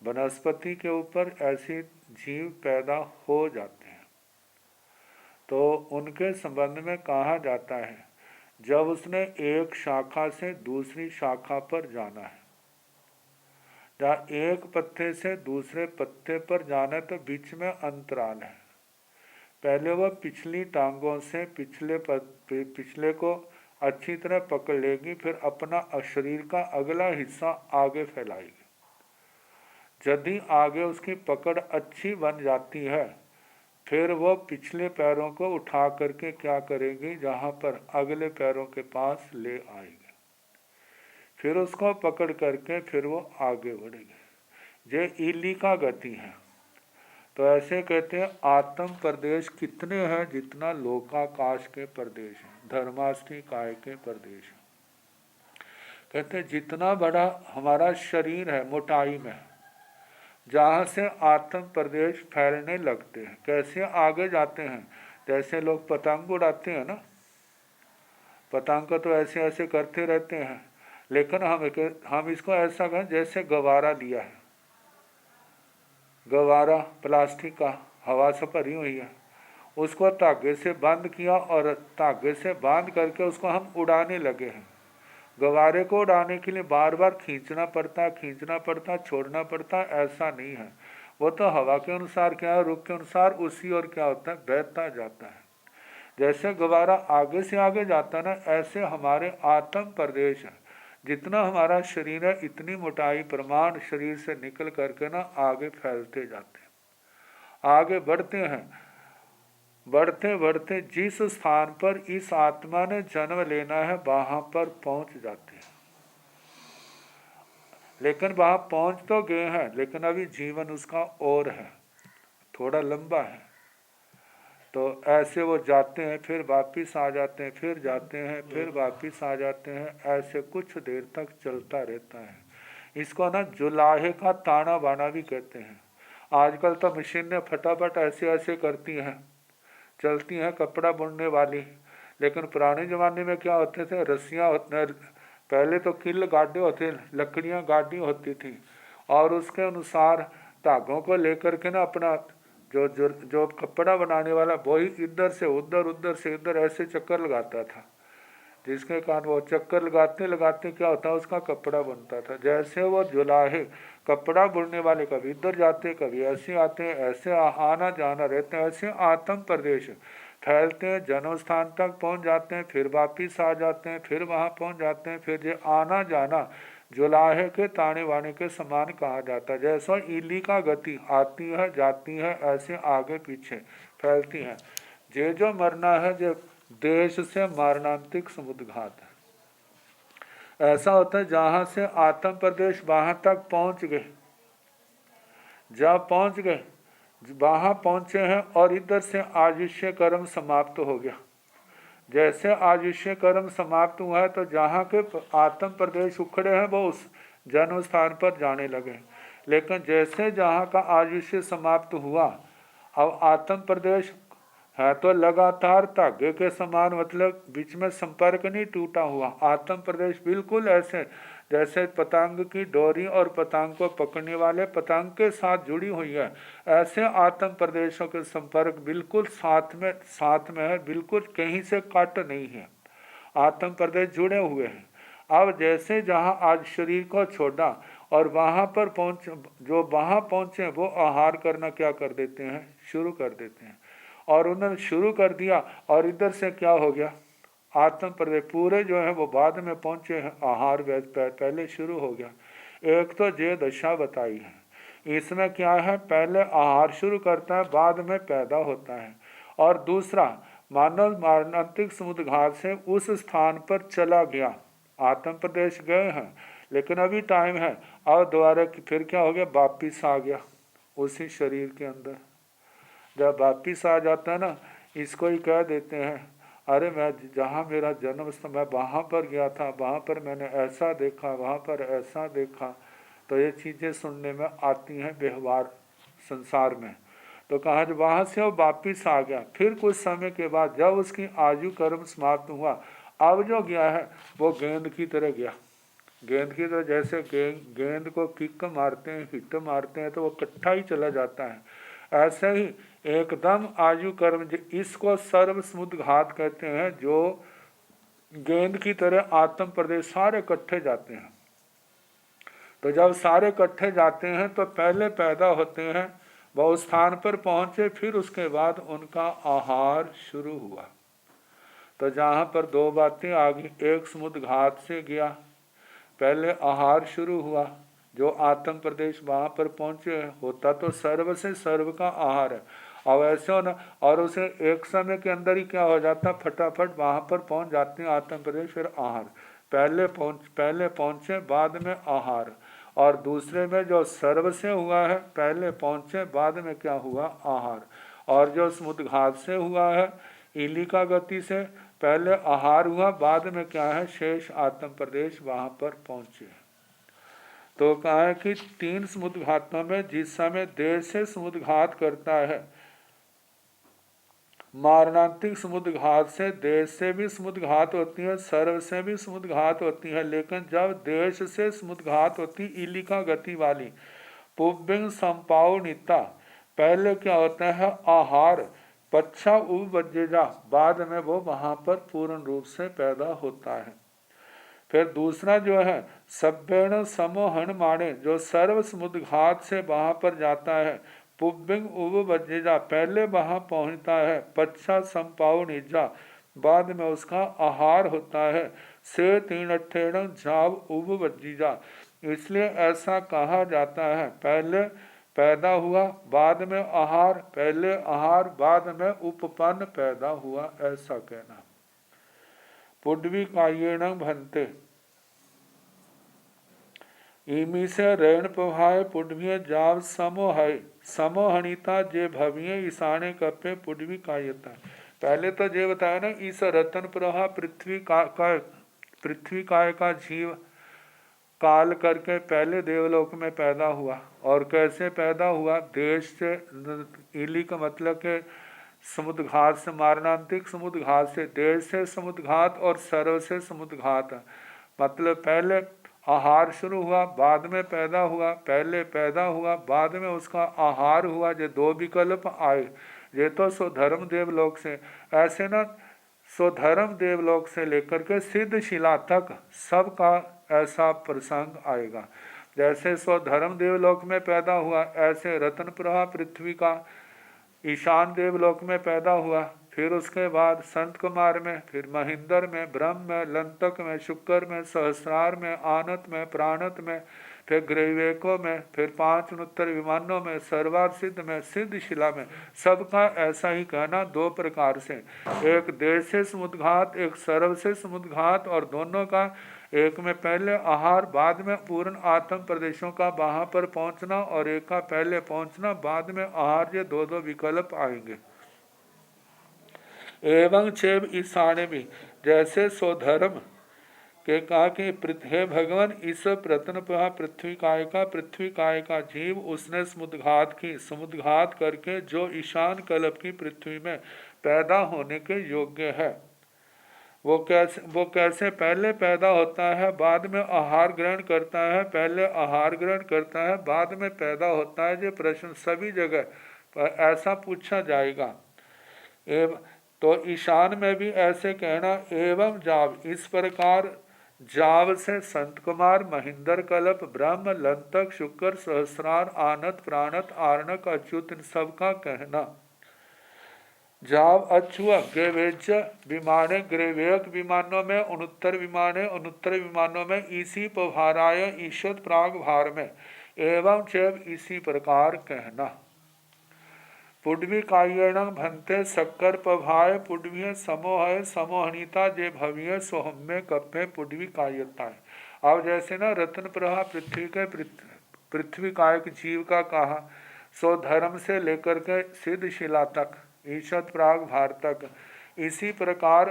वनस्पति के ऊपर ऐसे जीव पैदा हो जाते हैं, तो उनके संबंध में कहा जाता है जब उसने एक शाखा से दूसरी शाखा पर जाना है, जहाँ एक पत्ते से दूसरे पत्ते पर जाना है तो बीच में अंतराल है। पहले वह पिछली टांगों से पिछले को अच्छी तरह पकड़ लेगी, फिर अपना शरीर का अगला हिस्सा आगे फैलाएगी। यदि आगे उसकी पकड़ अच्छी बन जाती है, फिर वह पिछले पैरों को उठा करके क्या करेगी, जहाँ पर अगले पैरों के पास ले आएगी, फिर उसको पकड़ करके फिर वो आगे बढ़ेगी। ये ईली का गति है। तो ऐसे कहते हैं आत्म प्रदेश कितने हैं जितना लोकाकाश के प्रदेश हैं, धर्माष्टमी काय के प्रदेश हैं। कहते हैं जितना बड़ा हमारा शरीर है मोटाई में, जहाँ से आत्म प्रदेश फैलने लगते हैं। कैसे आगे जाते हैं, जैसे लोग पतंग उड़ाते हैं ना, पतंग को तो ऐसे ऐसे करते रहते हैं, लेकिन हम इसको ऐसा कहें जैसे गवारा लिया है, गवारा प्लास्टिक का हवा से भरी हुई है, उसको धागे से बंद किया और धागे से बांध करके उसको हम उड़ाने लगे हैं। गवारे को उड़ाने के लिए बार बार खींचना पड़ता, छोड़ना पड़ता, ऐसा नहीं है। वो तो हवा के अनुसार क्या है, रुख के अनुसार उसी और क्या होता है, बहता जाता है। जैसे गवारा आगे से आगे जाता है ना, ऐसे हमारे आत्म प्रदेश है। जितना हमारा शरीर है इतनी मोटाई प्रमाण शरीर से निकल करके ना आगे फैलते जाते हैं, आगे बढ़ते हैं। बढ़ते बढ़ते जिस स्थान पर इस आत्मा ने जन्म लेना है वहां पर पहुंच जाते हैं। लेकिन वहां पहुंच तो गए हैं, लेकिन अभी जीवन उसका और है, थोड़ा लंबा है। तो ऐसे वो जाते हैं, फिर वापिस आ जाते हैं, फिर जाते हैं, फिर वापिस आ जाते हैं। ऐसे कुछ देर तक चलता रहता है। इसको ना जुलाहे का ताना बाना भी कहते हैं। आजकल तो मशीन ने फटाफट ऐसे ऐसे करती हैं, चलती हैं कपड़ा बुनने वाली। लेकिन पुराने ज़माने में क्या होते थे, रस्सियाँ होते, पहले तो किल गाड़े होते, लकड़ियाँ गाड़ी होती थी, और उसके अनुसार धागों को लेकर के ना अपना जो कपड़ा बनाने वाला वही इधर से उधर, उधर से इधर ऐसे चक्कर लगाता था, जिसके कारण वो चक्कर लगाते लगाते क्या होता, उसका कपड़ा बनता था। जैसे वो जुलाहे कपड़ा बुनने वाले कभी इधर जाते, कभी ऐसे आते हैं, ऐसे आना जाना रहते हैं। ऐसे आत्म प्रदेश फैलते हैं, जन्म स्थान तक पहुंच जाते हैं, फिर वापिस आ जाते हैं, फिर वहां पहुंच जाते हैं। फिर ये आना जाना जुलाहे के ताने वाने के समान कहा जाता है। जैसा ईली का गति आती है जाती है, ऐसे आगे पीछे फैलती है। जे जो मरना है, जो देश से मारणांतिक समुद्घात है। ऐसा होता है जहां से आत्म प्रदेश वहां तक पहुंच गए, जब पहुंच गए वहां पहुंचे हैं, और इधर से आयुष्य कर्म समाप्त हो गया। जैसे आयुष्य कर्म समाप्त हुआ है, तो जहाँ के आत्म प्रदेश उखड़े हैं वो उस जन्म स्थान पर जाने लगे। लेकिन जैसे जहाँ का आयुष्य समाप्त हुआ, अब आत्म प्रदेश है तो लगातार धागे के समान, मतलब बीच में संपर्क नहीं टूटा हुआ। आत्म प्रदेश बिल्कुल ऐसे जैसे पतंग की डोरी और पतंग को पकड़ने वाले पतंग के साथ जुड़ी हुई है, ऐसे आत्म प्रदेशों के संपर्क बिल्कुल साथ में है, बिल्कुल कहीं से कट नहीं है। आत्म प्रदेश जुड़े हुए हैं। अब जैसे जहाँ आज शरीर को छोड़ा और वहाँ पर जो वहाँ पहुँचे वो आहार करना क्या कर देते हैं, शुरू कर देते हैं। और उन्होंने शुरू कर दिया, और इधर से क्या हो गया, आत्म प्रदेश पूरे जो है वो बाद में पहुँचे हैं, आहार पहले शुरू हो गया। एक तो ये दशा बताई है, इसमें क्या है, पहले आहार शुरू करता है, बाद में पैदा होता है। और दूसरा, मानव मारणांतिक समुद्घात से उस स्थान पर चला गया, आत्म प्रदेश गए हैं, लेकिन अभी टाइम है, और दोबारा फिर क्या हो गया, वापिस आ गया उसी शरीर के अंदर। जब वापिस आ जाता है ना, इसको ही कह देते हैं, अरे मैं जहाँ मेरा जन्म मैं वहाँ पर गया था, वहाँ पर मैंने ऐसा देखा, वहाँ पर ऐसा देखा। तो ये चीज़ें सुनने में आती हैं व्यवहार संसार में। तो कहा जब वहाँ से वो वापिस आ गया, फिर कुछ समय के बाद जब उसकी आयु कर्म समाप्त हुआ, अब जो गया है वो गेंद की तरह गया। गेंद की तरह जैसे गेंद को किक मारते हैं, हिट मारते हैं तो वो इकट्ठा ही चला जाता है, ऐसे ही एकदम आयु कर्म, इसको सर्वसमुद्ध घात कहते हैं। जो गेंद की तरह आत्म प्रदेश सारे इकट्ठे जाते हैं। तो जब सारे इकट्ठे जाते हैं तो पहले पैदा होते हैं, वो उस स्थान पर पहुंचे, फिर उसके बाद उनका आहार शुरू हुआ। तो जहाँ पर दो बातें आ गई, एक समुद्र घात से गया, पहले आहार शुरू हुआ, जो आत्म प्रदेश वहाँ पर पहुँचे, होता तो सर्व से सर्व का आहार है। अब ऐसे हो ना, और उसे एक समय के अंदर ही क्या हो जाता, फटाफट वहाँ पर पहुँच जाते हैं आत्म प्रदेश, फिर आहार। पहले पहुँचे बाद में आहार, और दूसरे में जो सर्व से हुआ है, पहले पहुँचे बाद में क्या हुआ, आहार। और जो समुद्र घात से हुआ है इली का गति से, पहले आहार हुआ, बाद में क्या है, शेष आत्म प्रदेश वहाँ पर पहुँचे। तो कहा है कि 3 समुद्र घातों में जिस समय देश से समुद्र घात करता है, मारणांतिक समुद्र घात से देश से भी समुद्र घात होती है, सर्व से भी समुद्र घात होती है, लेकिन जब देश से समुद्र घात होती इलिका गति वाली पुब्बिंग संपावनिता, पहले क्या होता है आहार, पच्छा उपजेजा, बाद में वो वहाँ पर पूर्ण रूप से पैदा होता है। फिर दूसरा जो है सभ्यण समोहन माने, जो सर्व समुद्र घात से वहाँ पर जाता है, पुब्बिंग उपजेजा, पहले वहाँ पहुँचता है, पच्छा संपावनिजा, बाद में उसका आहार होता है, से तीन जाव उपजीजा। इसलिए ऐसा कहा जाता है, पहले पैदा हुआ बाद में आहार, पहले आहार बाद में उपपन्न पैदा हुआ, ऐसा कहना। पुड्वी कायेण भंते इमी से ऋण प्रभाए पुड्वी जाव समोहय समोहनिता जे भविये ईशाने कपे पुड्वी कायता। पहले तो ये बताया ना, इस रतन प्रभा पृथ्वी काय का जीव काल करके पहले देवलोक में पैदा हुआ। और कैसे पैदा हुआ, देश से, इली का मतलब के समुद्र घात से, मारणांतिक समुद्र घात से, देश से समुद्र घात और सर्व से समुद्र घात, मतलब पहले आहार शुरू हुआ बाद में पैदा हुआ, पहले पैदा हुआ बाद में उसका आहार हुआ। ये 2 विकल्प आए, ये तो स्वधर्म देवलोक से, ऐसे ना स्वधर्म देवलोक से लेकर के सिद्ध शिला तक सबका ऐसा प्रसंग आएगा। जैसे स्वधर्म देवलोक में पैदा हुआ, ऐसे रतन प्रभा पृथ्वी का ईशान देवलोक में पैदा हुआ, फिर उसके बाद संत कुमार में, फिर महेंद्र में, ब्रह्म में, लंतक में, शुक्र में, सहस्रार में, आनत में, प्राणत में, फिर ग्रैवेको में, फिर 5 उत्तर विमानों में, सर्वार सिद्ध में, सिद्ध शिला में, सबका ऐसा ही कहना 2 प्रकार से, एक देश से समुद्घात, एक सर्व से समुद्घात, और दोनों का एक में पहले आहार बाद में पूर्ण आत्म प्रदेशों का वहाँ पर पहुँचना, और एक का पहले पहुँचना बाद में आहार, ये 2 विकल्प आएंगे। एवं चेव ईशाने भी, जैसे स्वधर्म के कहा कि हे भगवान, इस प्रतन पृथ्वी काय का जीव उसने समुद्घात करके जो ईशान कल्प की पृथ्वी में पैदा होने के योग्य है, वो कैसे पहले पैदा होता है बाद में आहार ग्रहण करता है, पहले आहार ग्रहण करता है बाद में पैदा होता है। ये प्रश्न सभी जगह ऐसा पूछा जाएगा। एवं तो ईशान में भी ऐसे कहना, एवं जाव, इस प्रकार जाव से संत कुमार, महेंद्र कल्प, ब्रह्म, लंतक, शुक्र, सहस्रार, आनत, प्राणत, आर्णक, अच्युत, इन सबका कहना। जाव अछुआ ग्रेवेज विमाने, ग्रेवेक विमानों में, उनुत्तर विमानों में, इसी पभाराय ईश्वत प्राग भार में, एवं चेव इसी प्रकार कहना। पुड्वी कायेण भंते शक्कर पभाय पुड्वी समोह समोहनीता जे भव्य सोहम्य कप्पे पुड्वी कायता है। अब जैसे ना रत्न प्रभा पृथ्वी काय के जीव का कहा, सो धर्म से लेकर के सिद्ध शिला तक, ईशत प्राग भार तक, इसी प्रकार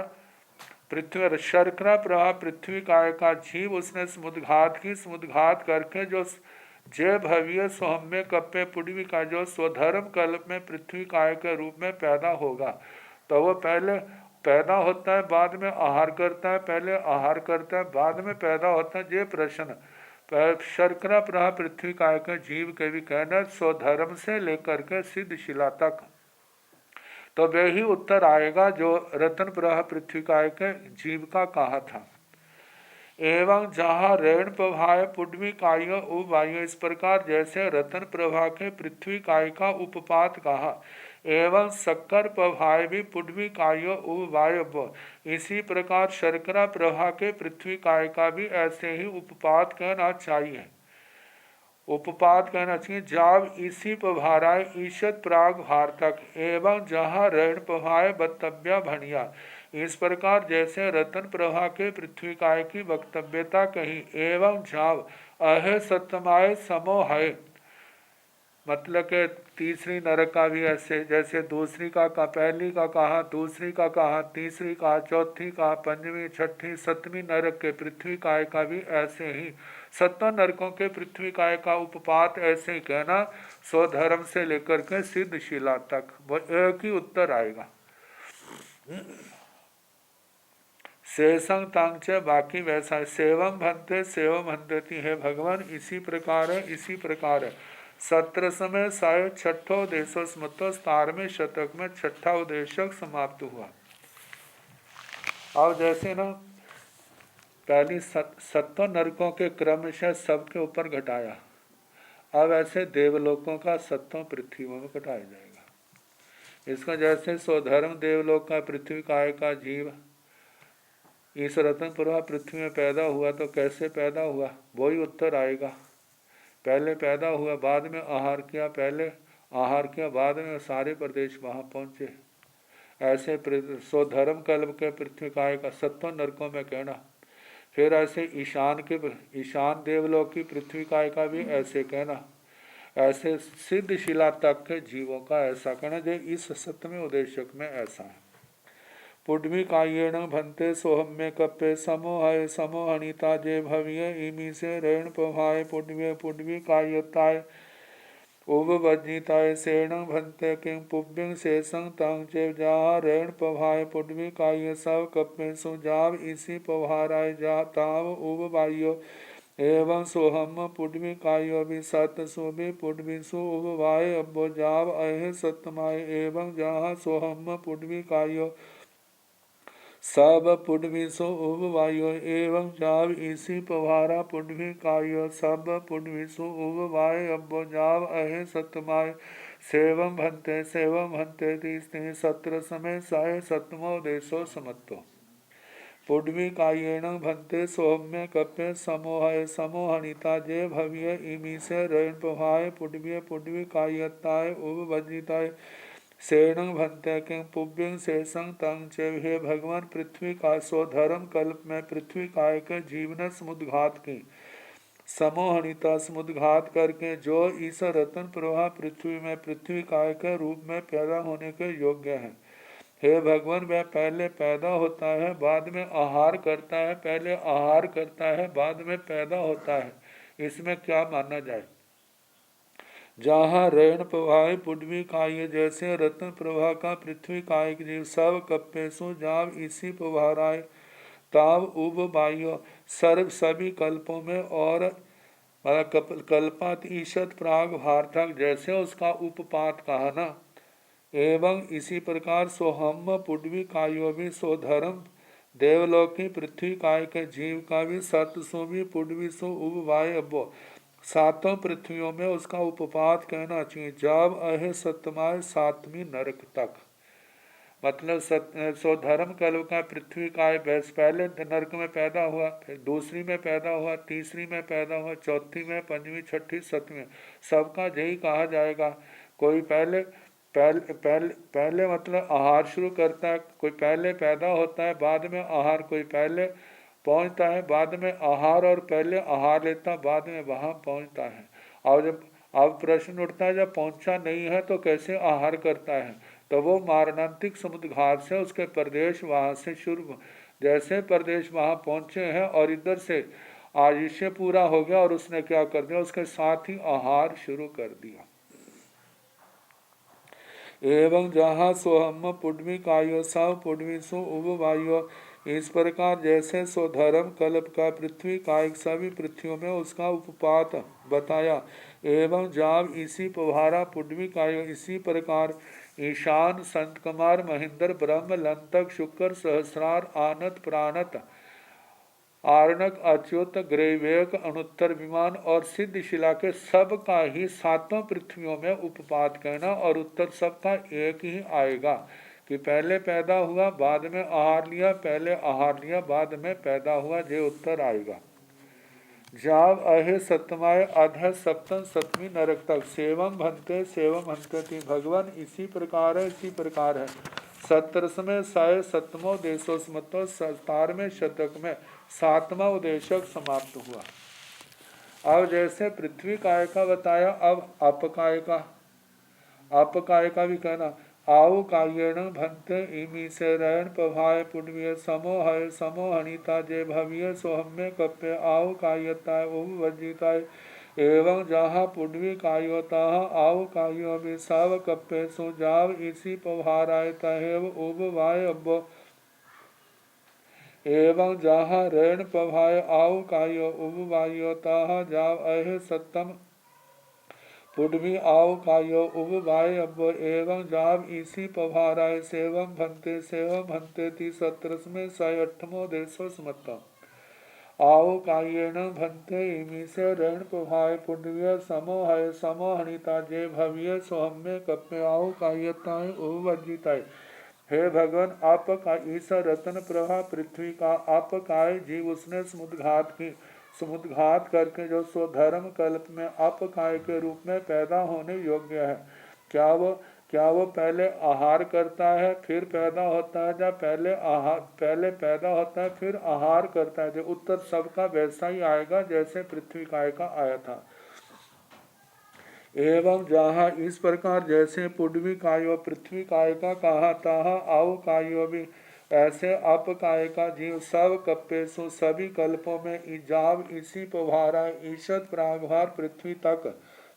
पृथ्वी शर्करा प्रभा पृथ्वी काय का जीव उसने समुद्घात करके जो जय भव्य सोहम्य कप्पे पुडवी का जो स्वधर्म कल्प में पृथ्वी काय के रूप में पैदा होगा, तो वो पहले पैदा होता है बाद में आहार करता है, पहले आहार करता है बाद में पैदा होता है। ये प्रश्न शर्करा प्रह पृथ्वी काय के जीव के भी कहना स्वधर्म से लेकर के सिद्ध शिला तक, तो वे ही उत्तर आएगा जो रतन प्रह पृथ्वी काय के जीव का कहा था। एवं जहाँ ऋण प्रभाय पुडवी काय उवायु, इस प्रकार जैसे रतन प्रभा के पृथ्वी काय का उपपात कहा, एवं शक्कर प्रभाय भी पुडवी काय उवायु, इसी प्रकार शर्करा प्रभा के पृथ्वी काय का भी ऐसे ही उपपात कहना चाहिए। उपपात कहना चाहिए जाव इसी प्रभाराय ईशत प्राग भार तक, एवं जहाँ ऋण प्रभाय वक्तव्य भणिया, इस प्रकार जैसे रतन प्रभा के पृथ्वी काय की वक्तव्यता कही, एवं जाव अह सत्यमाय समो है, मतलब के तीसरी नरक का भी ऐसे, जैसे दूसरी का पहली का कहा, दूसरी का कहा, तीसरी का, चौथी का, पंचवीं, छठी, सतवीं नरक के पृथ्वी काय का भी ऐसे ही 70 नरकों के पृथ्वी काय का उपपात ऐसे ही कहना, स्वधर्म से लेकर के सिद्ध शिला तक, वो एक ही उत्तर आएगा। शेषंग तांच, बाकी वैसा सेवम भंते सेवम भंतती है भगवान, इसी प्रकार है, इसी प्रकार है। 17 समय साय छठो उद्देश्य स्मृतो, 17वें शतक में छठा उद्देश्य समाप्त हुआ। अब जैसे ना पहली 7 नरकों के क्रम से सबके ऊपर घटाया, अब ऐसे देवलोकों का 7 पृथ्वी में घटाया जाएगा। इसका जैसे स्वधर्म देवलोक का पृथ्वी काय का जीव इस रतन प्रभा पृथ्वी में पैदा हुआ, तो कैसे पैदा हुआ वही उत्तर आएगा। पहले पैदा हुआ, बाद में आहार किया, पहले आहार किया, बाद में सारे प्रदेश वहाँ पहुँचे। ऐसे स्वधर्म कल्प के पृथ्वी काय का 7 नरकों में कहना। फिर ऐसे ईशान देवलोक की पृथ्वी काय का भी ऐसे कहना। ऐसे सिद्ध शिला तक के जीवों का ऐसा कहना, जो इस 7वें उद्देश्य में ऐसा है। पुडवी कायेण भंते सोहम्य कप्पे समोहय समोहनिता जे भव्य, इमी से ऋण प्रभाय पुडवी कायताय उवज्जिताय सेण भंते किं पुव्यं शेषं तं चे जहाँ ऋण प्रभाय पुडवी काय सब कप्पे सुजाव इसी प्रभाराय जा ताव उववायो, एवं सोहम पुडवी काय भी सत सुबि पुडवी सु उववाय अब्बो जाव अह सतमाय, एवं जहाँ सोहम पुडवी काय सब पुडवी सो उववायो, एवं जाव इसी प्रभारा पुडवी काय सब पुडवी सो उववाय अब्बो जाव अहे सतमाय, सेवम भंते तीसरे 17 समय साय 7वां उद्देश्य समत्तो। पुडवी कायेण भंते सौम्य कप्य समोहय समोहनिता जे भव्य, इमी से ऋण प्रभाय पुडवी कायताय उवज्जिताय सेणं भंते किं पुव्यं शेषं तं च, हे भगवान पृथ्वी का स्वधर्म कल्प में पृथ्वी काय के जीवन समुद्घात की समोहनिता समुद्घात करके जो इस रतन प्रभा पृथ्वी में पृथ्वी काय के रूप में पैदा होने के योग्य है। हे भगवान वह पहले पैदा होता है बाद में आहार करता है, पहले आहार करता है बाद में पैदा होता है, इसमें क्या माना जाए। जहाँ ऋण प्रभाव पुडवी काय जैसे रत्न प्रभा का पृथ्वी काय जीव सब कप्पेशु जाव इसी प्रभाराय ताव उब बाह्य सर्व सभी कल्पों में और कल्पात ईशत प्राग भार्थक जैसे उसका उपपात कहा ना, एवं इसी प्रकार सोहम पुडवी कायो भी सोधर्म देवलोकी पृथ्वी काय के जीव का भी सतसो भी पुडवी सो उबवाय अब्बो 7 पृथ्वियों में उसका उपपात कहना चाहिए। जब अह सतमाय 7वीं नरक तक, मतलब स्वधर्म कल्प का पृथ्वी काय पहले नरक में पैदा हुआ, फिर दूसरी में पैदा हुआ, तीसरी में पैदा हुआ, चौथी में, पंचवीं, छठी, 7वीं, सबका यही कहा जाएगा। कोई पहले मतलब आहार शुरू करता है, कोई पहले पैदा होता है बाद में आहार, कोई पहले पहुंचता है बाद में आहार और पहले आहार लेता बाद में वहां पहुंचता है। और जब अब प्रश्न उठता है जब पहुंचा नहीं है तो कैसे आहार करता है, तो वो मारणांतिक समुद्र घाट से उसके प्रदेश वहाँ से शुरू, जैसे प्रदेश वहाँ पहुँचे हैं और इधर से आयुष्य पूरा हो गया और उसने क्या कर दिया, उसके साथ ही आहार शुरू कर दिया। एवं जहाँ सोहम पुडवी कायो सव पुडवी सु उब वायो, इस प्रकार जैसे स्वधर्म कल्प का पृथ्वी कायिक सभी पृथ्वियों में उसका उपपात बताया। एवं जाव इसी पभारा पुडवी कायो, इसी प्रकार ईशान संत कुमार महेंद्र ब्रह्म लंतक शुक्र सहस्रार आनत प्राणत आरणक अच्युत ग्रैवेक अनुत्तर विमान और सिद्ध शिला के सब का ही सातों पृथ्वियों में उपपात कहना, और उत्तर सबका एक ही आएगा कि पहले पैदा हुआ बाद में आहार लिया, पहले आहार लिया बाद में पैदा हुआ, जे उत्तर आएगा। जाव अहे सतमाय अध सप्तम सतमी नरक तक सेवम भंते थी भगवान इसी प्रकार है, इसी प्रकार है। 17वें साय सतमो देशो स्मतो 17वें शतक में 7वां उदेशक समाप्त हुआ। अब जैसे पृथ्वी काय का बताया, अब अपकाय का भी कहना। आउ कायेण भंते इमी से रैन पभाय पुण्य समोहय समोहनिता जे भव्य सोहम्य कप्य आउ कायताय उभ वज्जिताय, एवं जहाँ पुण्वी कायो तहाँ आउ कायो भी साव कप्य सुजाव इसी पभाराय तहेव उभ वाय अब, एवं जहाँ रैन पभाय आउ कायो उभ वायो तहाँ जाव अहे सत्तम पुडवी आव कायो उब वाय अब, एवं जाव इसी पभाराय सेवम भंते ती 17वें साय 8मो देशो स्मता आओ कायेण भंते इमी से रण पभाय पुण्य समोहय समोहनिता जे भव्य सोहम्य कप्य आओ कायताय उब वज्जिताय। हे भगवान, आप का ईसा रतन प्रभा पृथ्वी का आप काय जीव उसने समुद्घात करके जो स्वधर्म कल्प में आप काय के रूप में पैदा होने योग्य है, क्या वो पहले आहार करता है फिर पैदा होता है, या पहले पैदा होता है फिर आहार करता है? जो उत्तर सबका वैसा ही आएगा जैसे पृथ्वी काय का आया था। एवं जहाँ इस प्रकार जैसे पुडवी कायो पृथ्वी काय का कहा तहाँ आओ कायो भी ऐसे अप काय का जीव सब कप्पेसु सभी कल्पों में इजाव इसी पभारा ईशत प्रागभार पृथ्वी तक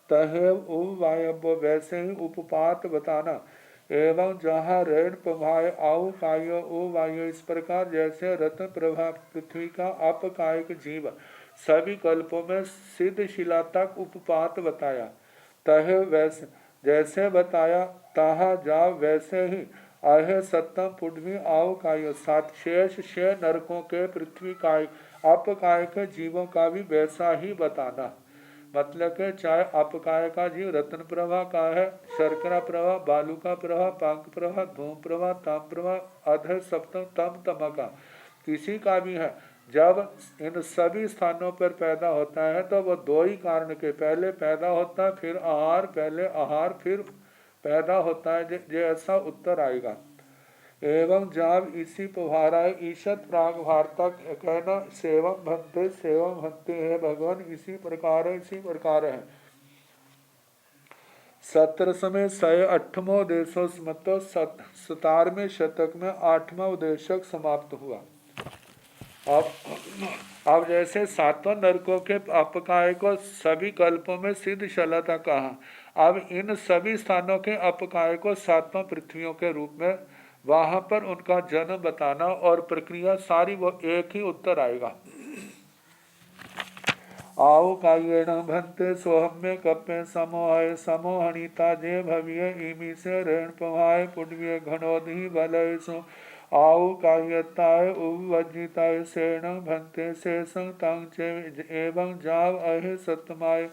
तहेव उब वायव्य वैसे ही उपपात बताना। एवं जहाँ ऋण प्रभाय आउ कायो ओ वायु, इस प्रकार जैसे रत्न प्रभा पृथ्वी का अप कायिक जीव सभी कल्पों में सिद्ध शिला तक उपपात बताया। तह वैसे जैसे बताया ताहा जा वैसे ही आहे सत्तम पुडवी आव कायो सात शेष छह नरकों के पृथ्वी काय अप काय के जीवों का भी वैसा ही बताना। मतलब के चाहे अपकाय का जीव रत्न प्रभा का है, शर्करा प्रभा, बालू का प्रभा, पंख प्रभा, धूम प्रभा, ताम प्रभा, अध सप्तम तम तमका किसी का भी है, जब इन सभी स्थानों पर पैदा होता है तो वह दो ही कारण के पहले पैदा होता है फिर आहार, पहले आहार फिर पैदा होता है, जैसा उत्तर आएगा। एवं जब इसी पभारा ईशत प्राग भारतक कहना सेवम भंते है भगवान इसी प्रकार है। 17वें साय 8मो देशो मतलब 17वें शतक में 8वां उदेशक समाप्त हुआ। अब जैसे सातों नरकों के अपकाय को सभी कल्पों में सिद्ध शलता कहा, अब इन सभी स्थानों के अपकाय को सातों पृथ्वियों के रूप में वहां पर उनका जन्म बताना और प्रक्रिया सारी वो एक ही उत्तर आएगा। आओ कायेण भंते सोहम्य कप्य समोहय समोहनिता जे भव्य इमी से ऋण पवाय पुण्य घनोधि बलय सो आओ कायताय उवज्जिताय सेण भंते शेषं तंग एवं जाव अहे सतमाय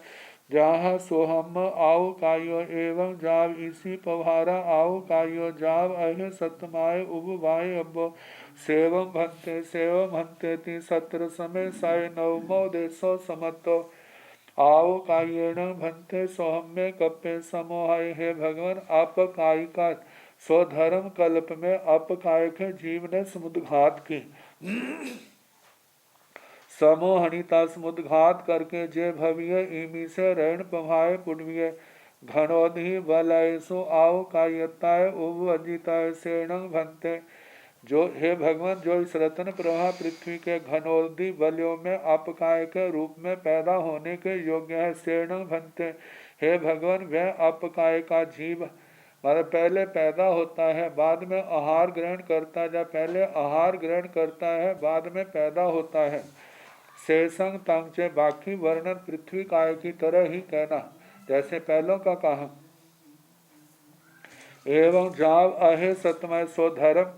जहाँ सोहम आओ कायो एवं जाव इसी पभारा आओ कायो जाव अहे सतमाय उब वाय अब सेवम भंते ती 17वें साय 9मो देशो समतो आओ कायेण भंते सोहम्य कप्य समोहय। हे भगवान, आप काय का स्वधर्म कल्प में अप काय के जीव ने समुद्घात की समोहनिता समुद्घात करके जे भव्य इमी से ऋण पभाय पुण्य घनोधि बलय सो आओ कायताय उवजिताय सेण भंते जो हे भगवान जो इस रत्न प्रवाह पृथ्वी के घनोदि बलियों में अपकाय के रूप में पैदा होने के योग्य है। शरणं भंते, हे भगवान वह अपकाय का जीव मतलब पहले पैदा होता है बाद में आहार ग्रहण करता है, पहले आहार ग्रहण करता है बाद में पैदा होता है। शेषंग तंग बाकी वर्णन पृथ्वी काय की तरह ही कहना जैसे पहलों का कहा। एवं जाव अहे सतमय सो धर्म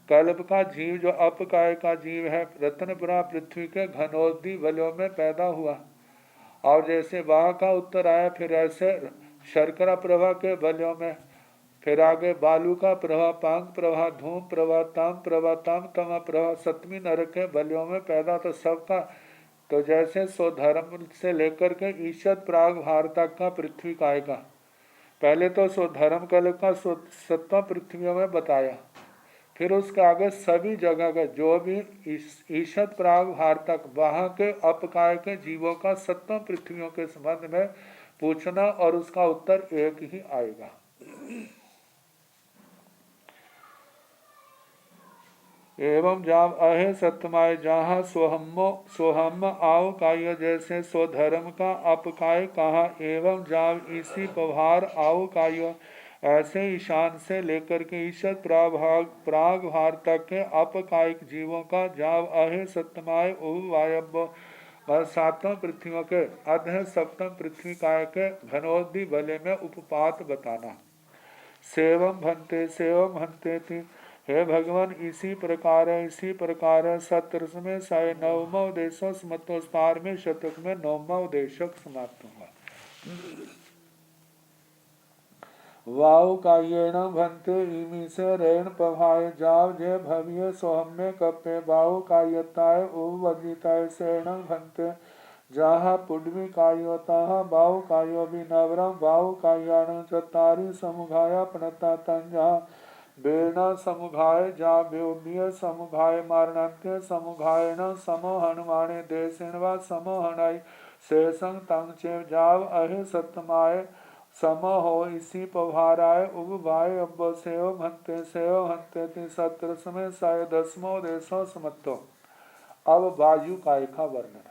कल्प का जीव जो अपकाय का जीव है रत्नपुरा पृथ्वी के घनोदि बलियों में पैदा हुआ। और जैसे वाह का उत्तर आया फिर ऐसे शर्करा प्रभा के बलियों में, फिर आगे बालू का प्रभा, पांग प्रभा, धूम प्रभा, ताम प्रभा, ताम तमा प्रभा, सतमी नरक के बलियों में पैदा। तो सबका तो जैसे स्वधर्म से लेकर के ईशद प्राग भार तक का पृथ्वी काय का पहले तो स्वधर्म कल का सत्ता पृथ्वियों में बताया, फिर उसके आगे सभी जगह का जो भी ईशद प्राग भार तक वहाँ के अपकाय के जीवों का सत्ता पृथ्वियों के संबंध में पूछना और उसका उत्तर एक ही आएगा। एवं जाम अहे सत्यमाय जहाँ सोहम आव काय जैसे स्वधर्म का अपकाय कहा, एवं जाम इसी पभार आव काय ऐसे ईशान से लेकर के ईशद प्राग भार तक के अपकायिक जीवों का जाव अहे सत्यमाय वायव्य सातों पृथ्वियों के अध सप्तम पृथ्वी काय के घनोदि बले में उपपात बताना। सेवम भंते थी, हे भगवान इसी प्रकार 17 में 9वां उद्देश्य समत्व 17वें शतक में 9वां उद्देश्य समाप्त हुआ। वाव कायेण भंते इमी से रेण पभाय जाव जे भव्य सोहम्य कप्पे वाव कायताय उवदिताय सेण भंते जहाँ पुड्वी कायोता बाहु कायो भी नवरम बाहु कायाण चतारी समुघाया प्रणता तंजा बेना समुघाय जा बेउबिय समुघाय मारणांत्य समुघायण समो हनुमाने देशिणवा समो हनाई शेषंग तंग जाव अहे सतमाय सम हो इसी पभाराय उबाय अब सेव हंते ति 17 में 10वां देशों समत्तो। अब वायु काय का वर्णन।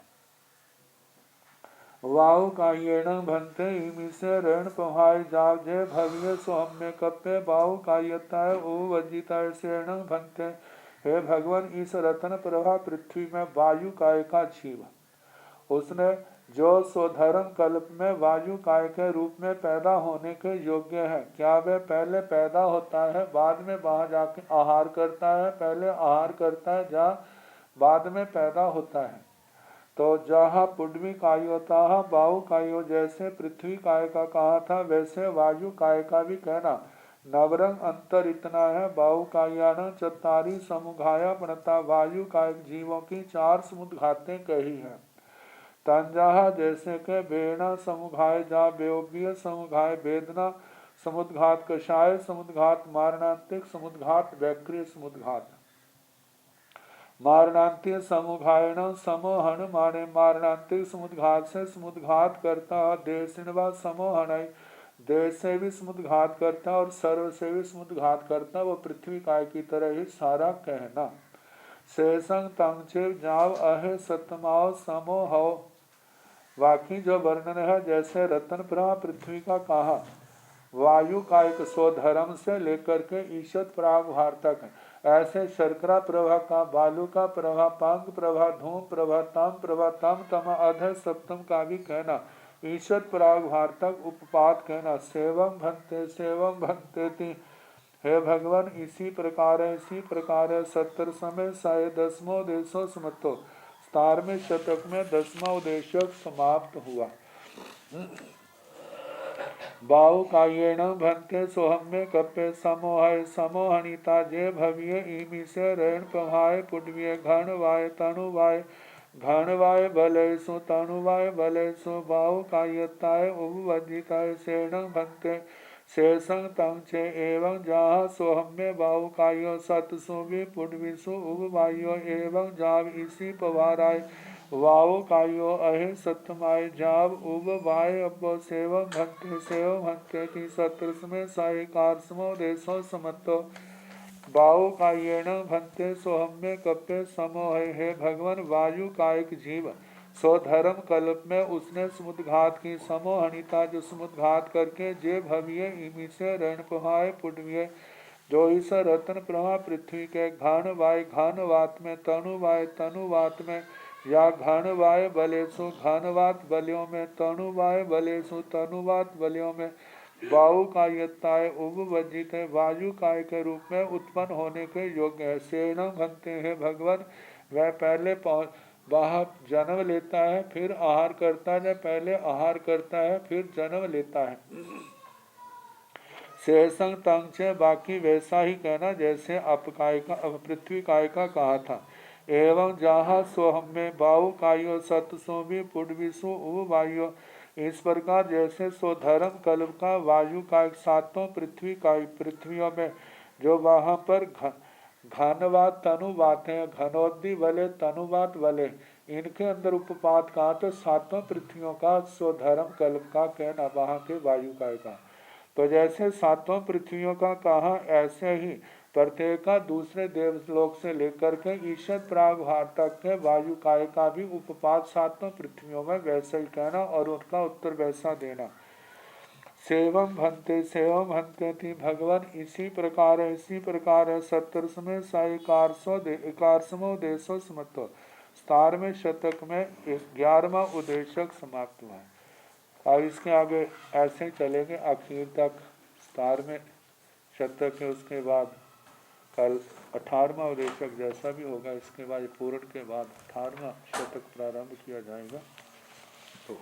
वायु कायेण भंते इमी से ऋण पहाय जाव जे भव्य सोम्य कप्पे वायु कायताय वजिताय सेण भंते। हे भगवान इस रत्न प्रभा पृथ्वी में वायु काय का जीव उसने जो स्वधर्म कल्प में वायु काय के रूप में पैदा होने के योग्य है, क्या वह पहले पैदा होता है बाद में वहां जाके आहार करता है, पहले आहार करता है जहाँ बाद में पैदा होता है। तो जहाँ पुड्वी कायोता वायु कायो जैसे पृथ्वी काय का कहा था वैसे वायु काय का भी कहना। नवरंग अंतर इतना है वायु कायान चतारी समुघाया प्रणता वायु काय जीवों की 4 समुद्र घातें कही है। तंजाहा जैसे के बेणा समुघाय जा बेओबिय समुघाय वेदना समुद्घात कषाय समुद्घात मारणांतिक समुद्घात वैक्रिय समुद्घात मारणांतिक समुघायण समोहन माने मारणांतिक समुद्घात से समुद्घात करता देशिणवा समोहनाई देश से भी समुद्घात करता और सर्व से भी समुद्घात करता वो पृथ्वी काय की तरह ही सारा कहना। शेषंग तंगचिव जाव अहे सतमाव समो हो बाकी जो वर्णन है जैसे रत्नपुरा पृथ्वी का कहा वायु का एक स्वधर्म से लेकर के ईशद प्राग भार तक ऐसे शर्करा प्रभा का बालू का प्रभा पांग प्रभा धूम प्रभा ताम तमा अध सप्तम का भी कहना ईशद प्राग भार तक उपपात कहना। सेवम भंते थी, हे भगवान इसी प्रकार 17 समय 10वां देशों समतो 17वें शतक में 10वां उद्देश्य समाप्त हुआ। बाहु कायेण भंते सोहम्य कप्पे समोहनिता जे भव्य इमी से ऋण पभाय पुड्वीय घणवाय तणुवाय घणवाय बलयसु तणुवाय बलयसु बाहु कायताय उपवजिताय सेण भंते शेषंग तंग एवं जहाँ सोहम्य बाहु कायो सतसु भी पुड्वीसु उपवायो एवं जाव इसी पवाराय वाव कायो अहे सतमाय जाव उब वाय अब सेवम भंते की 17 में 11वां देशों समतो बाहु कायेण भंते सोहम्य कप्य समोह। हे भगवान, वायु कायिक जीव सो धर्म कल्प में उसने समुद्घात की समोहनिता, जो समुद्घात करके जे भविये इमी से रण पुहाय पुटविय। जो इस रतन प्रभा पृथ्वी के घान वात में तनुवात में या घानवाय बलेसु घानवात बलियों में तनुवाय बलेसु तनुवात बलियों में वायु कायताय उपवजित है, वायु काय के रूप में उत्पन्न होने के योग्य है। सेणम घनते हैं भगवान, वह पहले बाहर जन्म लेता है फिर आहार करता है, पहले आहार करता है फिर जन्म लेता है। शेषंग तंग से बाकी वैसा ही कहना जैसे पृथ्वी काय का कहा था। एवं जहाँ सोहम में बाहु कायो सतसो भी पुडविसु उ वायु, इस प्रकार जैसे सो धर्म कल्प का वायु का सातों पृथ्वियों में जो वहाँ पर घनवात तनुवात है, घनोदी बले तनुवात बले, इनके अंदर उपपात कहा तो सातों पृथ्वियों का सो धर्म कल्प का कहना वहाँ के वायु का। तो जैसे सातों पृथ्वियों का कहा, ऐसे ही प्रत्येक का दूसरे देवलोक से लेकर के ईशत प्रागभार तक के वायु काय का भी उपपात सातों पृथ्वियों में वैसे ही कहना और उनका उत्तर वैसा देना। सेवम भंते थी भगवान, इसी प्रकार है 70वें साइकारसमो देशो समत्व। 17वें शतक में 11वां उद्देशक समाप्त हुआ है। अब इसके आगे ऐसे चलेंगे आखिर तक 17वें शतक है, उसके बाद कल 18वां उद्देशक जैसा भी होगा, इसके बाद पूर्ण के बाद 18वां शतक प्रारंभ किया जाएगा। तो